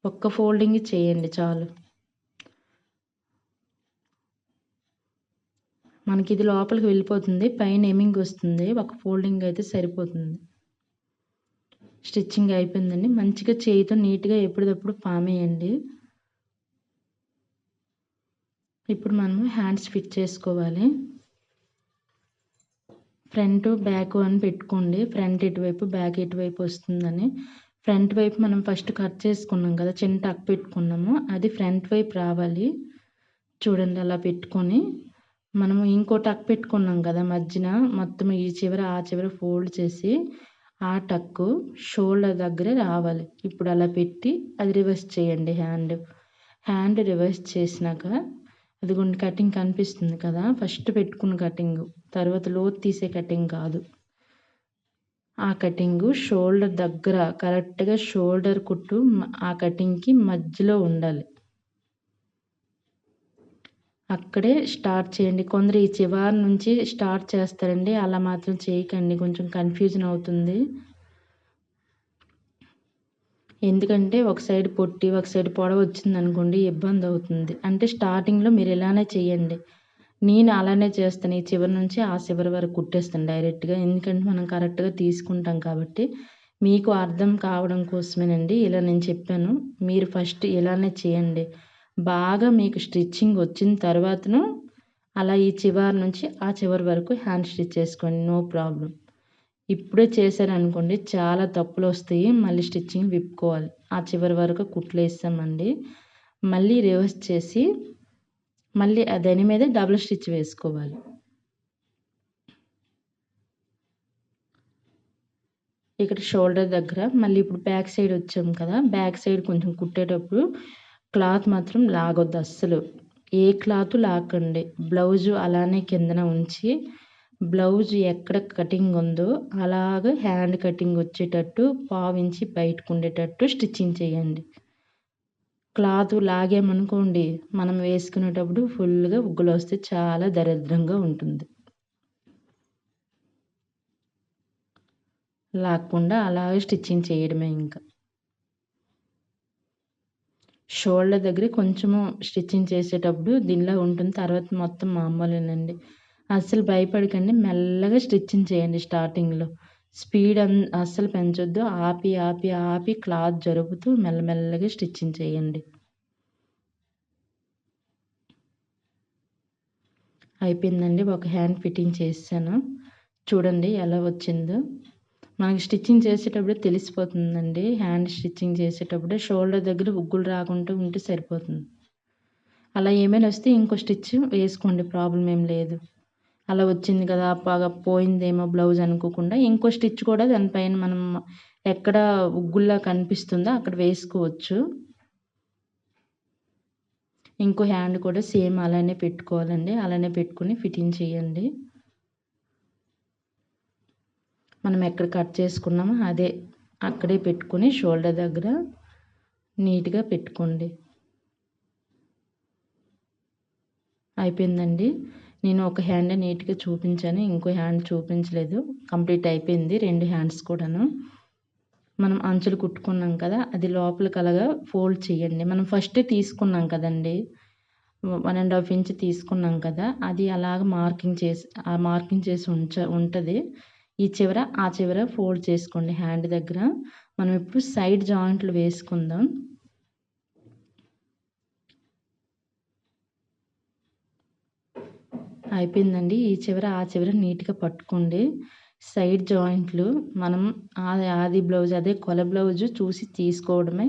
ఒక్క ఫోల్డింగ్ చేయండి చాలు. మనకిది లోపలికి వెళ్ళిపోతుంది. పైన హెమ్మింగ్ వస్తుంది. ఒక ఫోల్డింగ్ అయితే సరిపోతుంది. స్టిచ్చింగ్ అయిపోయిందండి. మంచిగా చేయితో నీట్‌గా ఎప్పటిదప్పుడు పామేయండి. ఇప్పుడు మనము హ్యాండ్స్ ఫిట్ చేసుకోవాలి. ఫ్రంట్, బ్యాక్ అని పెట్టుకోండి. ఫ్రంట్ ఇటువైపు, బ్యాక్ ఇటువైపు వస్తుందని. ఫ్రంట్ వైపు మనం ఫస్ట్ కట్ చేసుకున్నాం కదా! చిన్న టక్ పెట్టుకున్నాము. అది ఫ్రంట్ వైపు రావాలి. చూడండి అలా పెట్టుకొని మనము ఇంకో టక్ పెట్టుకున్నాం కదా! మధ్యన మొత్తం ఈ చివర, ఆ చివర ఫోల్డ్ చేసి ఆ టక్కు షోల్డర్ దగ్గర రావాలి. ఇప్పుడు అలా పెట్టి అది రివర్స్ చేయండి హ్యాండ్ రివర్స్ చేసినాక అదిగోండి కటింగ్ కనిపిస్తుంది కదా! ఫస్ట్ పెట్టుకున్న కటింగు. తర్వాత లోతు తీసే కటింగ్ కాదు. ఆ కటింగు షోల్డర్ దగ్గర కరెక్ట్‌గా షోల్డర్ కుట్టు ఆ కటింగ్‌కి మధ్యలో ఉండాలి. అక్కడే స్టార్ట్ చేయండి. కొందరు ఈ చివరి నుంచి స్టార్ట్ చేస్తారండి. అలా మాత్రం చేయకండి. కొంచెం కన్‌ఫ్యూజన్ అవుతుంది. ఎందుకంటే ఒక సైడ్ పొట్టి, ఒక సైడ్ పొడవొచ్చిందనుకోండి ఇబ్బందవుతుంది. అంటే స్టార్టింగ్‌లో మీరు ఇలానే చేయండి. నేను అలానే చేస్తాను. ఈ చివరి నుంచి ఆ చివరి వరకు కుట్టేస్తాను డైరెక్ట్‌గా. ఎందుకంటే మనం కరెక్ట్‌గా తీసుకుంటాం కాబట్టి. మీకు అర్థం కావడం కోసమేనండి ఇలా నేను చెప్పాను. మీరు ఫస్ట్ ఇలానే చేయండి. బాగా మీకు స్టిచ్చింగ్ వచ్చిన తర్వాతను అలా ఈ చివరి నుంచి ఆ చివరి వరకు హ్యాండ్ స్టిచ్ చేసుకోండి. No problem. ఇప్పుడే చేశారనుకోండి చాలా తప్పులొస్తాయి. మళ్ళీ స్టిచ్చింగ్ విప్పుకోవాలి. ఆ చివరి వరకు కుట్లేసామండి. మళ్ళీ రివర్స్ చేసి మళ్ళీ దాని మీద డబుల్ స్టిచ్ వేసుకోవాలి. ఇక్కడ షోల్డర్ దగ్గర మళ్ళీ ఇప్పుడు బ్యాక్ సైడ్ వచ్చాం కదా! బ్యాక్ సైడ్ కొంచెం కుట్టేటప్పుడు క్లాత్ మాత్రం లాగొద్దు అస్సలు. ఏ క్లాతు లాక్కండి. బ్లౌజు అలానే కిందన ఉంచి బ్లౌజ్ ఎక్కడ కటింగ్ ఉందో అలాగా హ్యాండ్ కటింగ్ వచ్చేటట్టు పావించి బయటకుండేటట్టు స్టిచ్చింగ్ చేయండి. క్లాత్ లాగామనుకోండి మనం వేసుకునేటప్పుడు ఫుల్‌గా ఉగ్గులొస్తే చాలా దరిద్రంగా ఉంటుంది. లాక్కుండా అలాగే స్టిచ్చింగ్ చేయడమే ఇంక. షోల్డర్ దగ్గర కొంచెము స్టిచ్చింగ్ చేసేటప్పుడు దీనిలా ఉంటుంది. తర్వాత మొత్తం మామూలేనండి. అస్సలు భయపడకండి. మెల్లగా స్టిచ్చింగ్ చేయండి స్టార్టింగ్‌లో. స్పీడ్ అస్సలు పెంచొద్దు. ఆపి, ఆపి, ఆపి క్లాత్ జరుపుతూ మెల్లమెల్లగా స్టిచ్చింగ్ చేయండి. అయిపోయిందండి. ఒక హ్యాండ్ ఫిట్టింగ్ చేసేసాను. చూడండి ఎలా వచ్చిందో. మనకి స్టిచ్చింగ్ చేసేటప్పుడే తెలిసిపోతుందండి. హ్యాండ్ స్టిచ్చింగ్ చేసేటప్పుడే షోల్డర్ దగ్గర ఉగ్గులు రాకుండా ఉంటే సరిపోతుంది. అలా ఏమైనా వస్తే ఇంకో స్టిచ్ వేసుకోండి. ప్రాబ్లమ్ ఏం లేదు. అలా వచ్చింది కదా! బాగా పోయిందేమో బ్లౌజ్ అనుకోకుండా ఇంకో స్టిచ్ కూడా దానిపైన మనం ఎక్కడ ఉగ్గుల్లా కనిపిస్తుందో అక్కడ వేసుకోవచ్చు. ఇంకో హ్యాండ్ కూడా సేమ్ అలానే పెట్టుకోవాలండి. అలానే పెట్టుకొని ఫిట్టింగ్ చేయండి. మనం ఎక్కడ కట్ చేసుకున్నామో అదే అక్కడే పెట్టుకొని షోల్డర్ దగ్గర నీట్‌గా పెట్టుకోండి. అయిపోయిందండి. నేను ఒక హ్యాండే నీట్‌గా చూపించాను. ఇంకో హ్యాండ్ చూపించలేదు. కంప్లీట్ అయిపోయింది 2 హ్యాండ్స్ కూడాను. మనం అంచులు కుట్టుకున్నాం కదా! అది లోపలికి అలాగా ఫోల్డ్ చేయండి. మనం ఫస్టే తీసుకున్నాం కదండీ! 1 ½ ఇంచ్ తీసుకున్నాం కదా! అది అలాగ మార్కింగ్ చేసి ఉంటది. ఈ చివర, ఆ చివర ఫోల్డ్ చేసుకోండి హ్యాండ్ దగ్గర. మనం ఇప్పుడు సైడ్ జాయింట్లు వేసుకుందాం. అయిపోయిందండి. ఈ చివర, ఆ చివర నీట్‌గా పట్టుకోండి. సైడ్ జాయింట్లు మనం ఆది బ్లౌజ్ అదే కొల బ్లౌజు చూసి తీసుకోవడమే.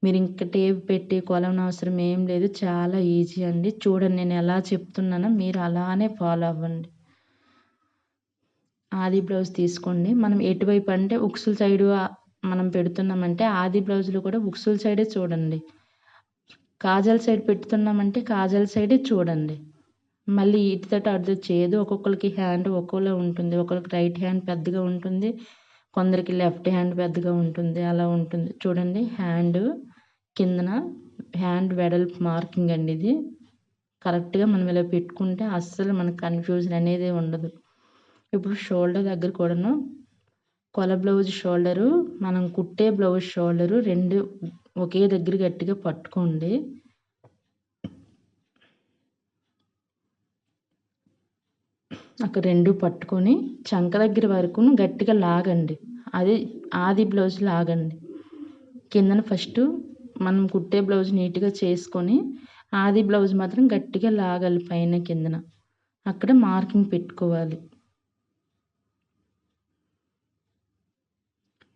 మీరింక టేప్ పెట్టి కొలవనవసరం ఏం లేదు. చాలా ఈజీ అండి. చూడండి నేను ఎలా చెప్తున్నానో మీరు అలానే ఫాలో అవ్వండి. ఆది బ్లౌజ్ తీసుకోండి. మనం ఎటువైపు అంటే ఉక్సుల సైడు మనం పెడుతున్నామంటే ఆది బ్లౌజ్‌లో కూడా ఉక్సుల సైడే చూడండి. కాజాల సైడ్ పెడుతున్నామంటే కాజాల సైడే చూడండి. మళ్ళీ ఇటుతోటి అటు చేయదు. ఒక్కొక్కళ్ళకి హ్యాండ్ ఒక్కోలా ఉంటుంది. ఒకళ్ళకి రైట్ హ్యాండ్ పెద్దగా ఉంటుంది. కొందరికి లెఫ్ట్ హ్యాండ్ పెద్దగా ఉంటుంది. అలా ఉంటుంది. చూడండి కిందన హ్యాండ్ వెడల్పు మార్కింగ్ అండి ఇది. కరెక్ట్‌గా మనం ఇలా పెట్టుకుంటే అస్సలు మనకు కన్‌ఫ్యూజన్ అనేదే ఉండదు. ఇప్పుడు షోల్డర్ దగ్గర కూడాను కొల బ్లౌజ్ షోల్డరు, మనం కుట్టే బ్లౌజ్ షోల్డరు 2 ఒకే దగ్గర గట్టిగా పట్టుకోండి. అక్కడ 2 పట్టుకొని చంక దగ్గర వరకును గట్టిగా లాగండి. అది ఆది బ్లౌజ్ లాగండి. కిందన ఫస్టు మనం కుట్టే బ్లౌజ్ నీట్‌గా చేసుకొని, ఆది బ్లౌజ్ మాత్రం గట్టిగా లాగాలి పైన కిందన. అక్కడ మార్కింగ్ పెట్టుకోవాలి.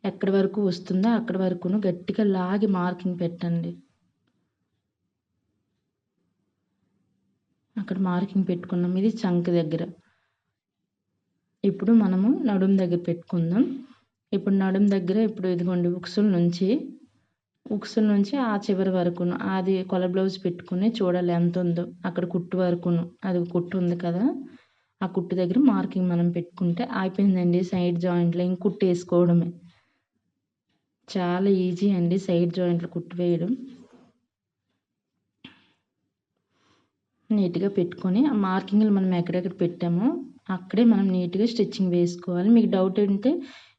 ఎక్కడి వరకు వస్తుందో అక్కడి వరకును గట్టిగా లాగి మార్కింగ్ పెట్టండి. అక్కడ మార్కింగ్ పెట్టుకున్నాం. ఇది చంక దగ్గర. ఇప్పుడు మనము నడుము దగ్గర పెట్టుకుందాం. ఇప్పుడు నడుము దగ్గర ఇప్పుడు ఇదిగోండి ఉక్సుల నుంచి ఆ చివరి వరకును అది కొల బ్లౌజ్ పెట్టుకొని చూడాలి ఎంతుందో. అక్కడ కుట్టు వరకును. అది కుట్టు ఉంది కదా! ఆ కుట్టు దగ్గర మార్కింగ్ మనం పెట్టుకుంటే అయిపోయిందండి సైడ్ జాయింట్‌లో. ఇంక కుట్టేసుకోవడమే. చాలా ఈజీ అండి సైడ్ జాయింట్‌లు కుట్టు వేయడం. నీట్‌గా పెట్టుకొని ఆ మార్కింగ్‌లు మనం ఎక్కడెక్కడ పెట్టామో అక్కడే మనం నీట్‌గా స్టిచ్చింగ్ వేసుకోవాలి. మీకు డౌట్ ఉంటే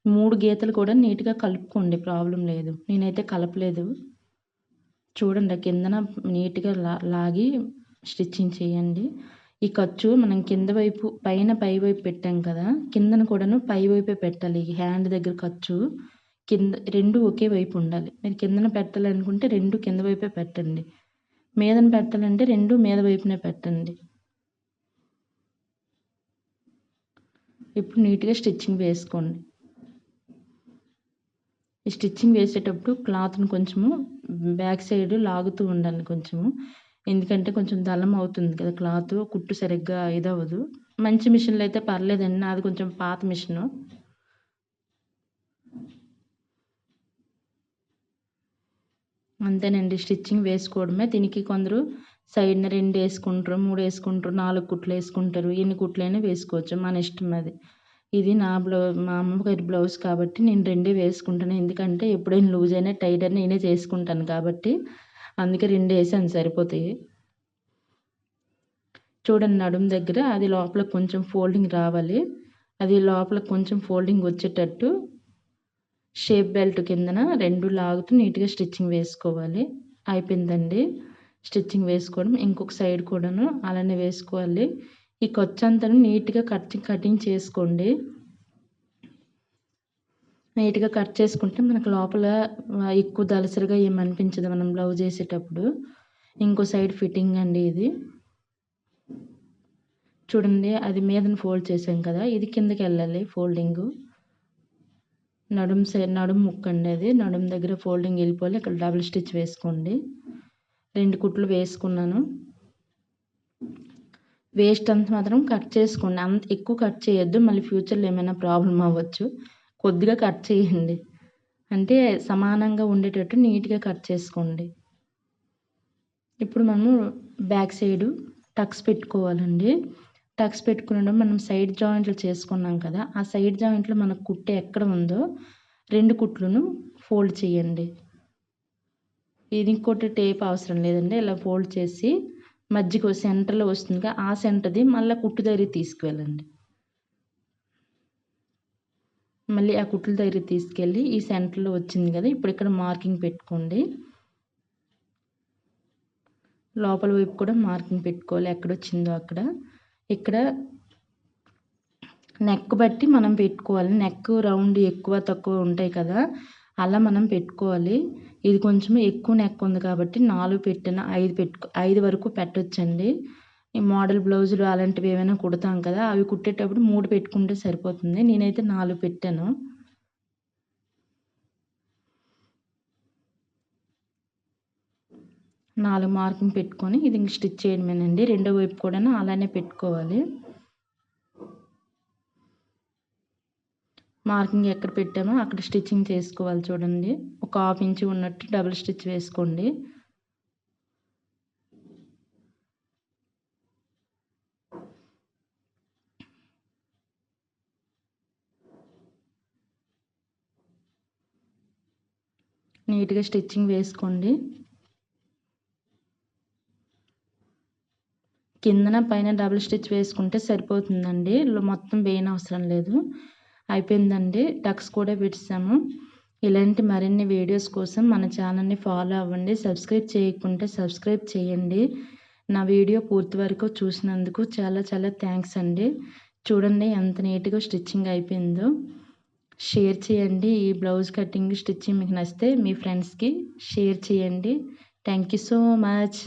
3 గీతలు కూడా నీట్‌గా కలుపుకోండి, ప్రాబ్లమ్ లేదు. నేనైతే కలపలేదు. చూడండి కిందన నీట్‌గా లాగి స్టిచ్చింగ్ చేయండి. ఈ ఖర్చు మనం కింద వైపు పై వైపు పెట్టాం కదా! కిందన కూడాను పై వైపే పెట్టాలి. ఈ హ్యాండ్ దగ్గర ఖర్చు కింద 2 ఒకే వైపు ఉండాలి. మీరు కిందన పెట్టాలనుకుంటే 2 కింద వైపే పెట్టండి. మీదన పెట్టాలంటే 2 మీద వైపునే పెట్టండి. ఇప్పుడు నీట్‌గా స్టిచ్చింగ్ వేసుకోండి. ఈ స్టిచ్చింగ్ వేసేటప్పుడు క్లాత్‌ని కొంచెము బ్యాక్ సైడ్ లాగుతూ ఉండండి కొంచెము. ఎందుకంటే కొంచెం దళం అవుతుంది కదా క్లాతు. కుట్టు సరిగ్గా ఇదవ్వదు. మంచి మిషన్‌లో అయితే పర్లేదండి. నాది కొంచెం పాత మిషను. అంతేనండి, స్టిచ్చింగ్ వేసుకోవడమే. దీనికి కొందరు సైడ్‌న 2 ఏసుకుంటారు, 3 ఏసుకుంటారు, 4 కుట్లు ఏసుకుంటారు. ఎన్ని కుట్లైనా వేసుకోవచ్చు. మన ఇష్టం అది. ఇది మా అమ్మగారి బ్లౌజ్ కాబట్టి నేను 2 వేసుకుంటాను. ఎందుకంటే ఎప్పుడైనా లూజ్ అయినా, టైట్ అయినా నేనే చేసుకుంటాను కాబట్టి అందుకే 2 ఏసాను సరిపోతాయి. చూడండి నడుము దగ్గర అది లోపల కొంచెం ఫోల్డింగ్ రావాలి. అది లోపల కొంచెం ఫోల్డింగ్ వచ్చేటట్టు షేప్ బెల్ట్ కిందన 2 లాగుతూ నీట్‌గా స్టిచ్చింగ్ వేసుకోవాలి. అయిపోయిందండి స్టిచ్చింగ్ వేసుకోవడం. ఇంకొక సైడ్ కూడాను అలానే వేసుకోవాలి. ఈ ఖర్చంతాను నీట్‌గా కటింగ్ చేసుకోండి. నీట్‌గా కట్ చేసుకుంటే మనకు లోపల ఎక్కువ దళసరిగా ఏమి అనిపించదు మనం బ్లౌజ్ ఏసేటప్పుడు. ఇంకో సైడ్ ఫిట్టింగ్ అండి ఇది. చూడండి అది మీదన ఫోల్డ్ చేసాం కదా! ఇది కిందకెళ్ళాలి ఫోల్డింగు. నడుము ముక్కండి అది. నడుము దగ్గర ఫోల్డింగ్ వెళ్ళిపోవాలి. ఇక్కడ డబుల్ స్టిచ్ వేసుకోండి. 2 కుట్లు వేసుకున్నాను. వేస్ట్ అంతా మాత్రం కట్ చేసుకోండి. అంత ఎక్కువ కట్ చేయొద్దు. మళ్ళీ ఫ్యూచర్‌లో ఏమైనా ప్రాబ్లమ్ అవ్వచ్చు. కొద్దిగా కట్ చేయండి. అంటే సమానంగా ఉండేటట్టు నీట్‌గా కట్ చేసుకోండి. ఇప్పుడు మనము బ్యాక్ సైడు టక్స్ పెట్టుకోవాలండి. టక్స్ పెట్టుకునేటప్పుడు మనం సైడ్ జాయింట్లు చేసుకున్నాం కదా! ఆ సైడ్ జాయింట్‌లో మనకు కుట్టు ఎక్కడ ఉందో 2 కుట్లను ఫోల్డ్ చేయండి. ఇది ఇంకోటి టేప్ అవసరం లేదండి. ఇలా ఫోల్డ్ చేసి మధ్యలో సెంటర్‌లో వస్తుందిగా ఆ సెంటర్‌ది మళ్ళా కుట్టు దగ్గరికి తీసుకువెళ్ళండి. మళ్ళీ ఆ కుట్ల దగ్గరికి తీసుకెళ్ళి ఈ సెంటర్‌లో వచ్చింది కదా! ఇప్పుడు ఇక్కడ మార్కింగ్ పెట్టుకోండి. లోపల వైపు కూడా మార్కింగ్ పెట్టుకోవాలి ఎక్కడొచ్చిందో అక్కడ. ఇక్కడ నెక్ బట్టి మనం పెట్టుకోవాలి. నెక్ రౌండ్ ఎక్కువ తక్కువ ఉంటాయి కదా! అలా మనం పెట్టుకోవాలి. ఇది కొంచెం ఎక్కువ నెక్ ఉంది కాబట్టి 4 పెట్టాను. 5 వరకు పెట్టొచ్చండి. ఈ మోడల్ బ్లౌజులు అలాంటివి ఏమైనా కుడతాం కదా! అవి కుట్టేటప్పుడు 3 పెట్టుకుంటే సరిపోతుంది. నేనైతే 4 పెట్టాను. 4 మార్కింగ్ పెట్టుకొని ఇది ఇంక స్టిచ్ చేయడమేనండి. రెండో వైపు కూడాను అలానే పెట్టుకోవాలి. మార్కింగ్ ఎక్కడ పెట్టామో అక్కడ స్టిచ్చింగ్ చేసుకోవాలి చూడండి. ఒక ½ ఇంచు ఉన్నట్టు డబుల్ స్టిచ్ వేసుకోండి. నీట్‌గా స్టిచ్చింగ్ వేసుకోండి. కిందన పైన డబుల్ స్టిచ్ వేసుకుంటే సరిపోతుందండి. మొత్తం వేయనవసరం లేదు. అయిపోయిందండి. టక్స్ కూడా పెట్టేసాము. ఇలాంటి మరిన్ని వీడియోస్ కోసం మన ఛానల్‌ని ఫాలో అవ్వండి. సబ్స్క్రైబ్ చేయకుంటే సబ్స్క్రైబ్ చేయండి. నా వీడియో పూర్తి వరకు చూసినందుకు చాలా చాలా థ్యాంక్స్ అండి. చూడండి ఎంత నీట్‌గా స్టిచ్చింగ్ అయిపోయిందో. షేర్ చేయండి. ఈ బ్లౌజ్ కటింగ్, స్టిచ్చింగ్ మీకు నచ్చితే మీ ఫ్రెండ్స్‌కి షేర్ చేయండి. Thank you so much.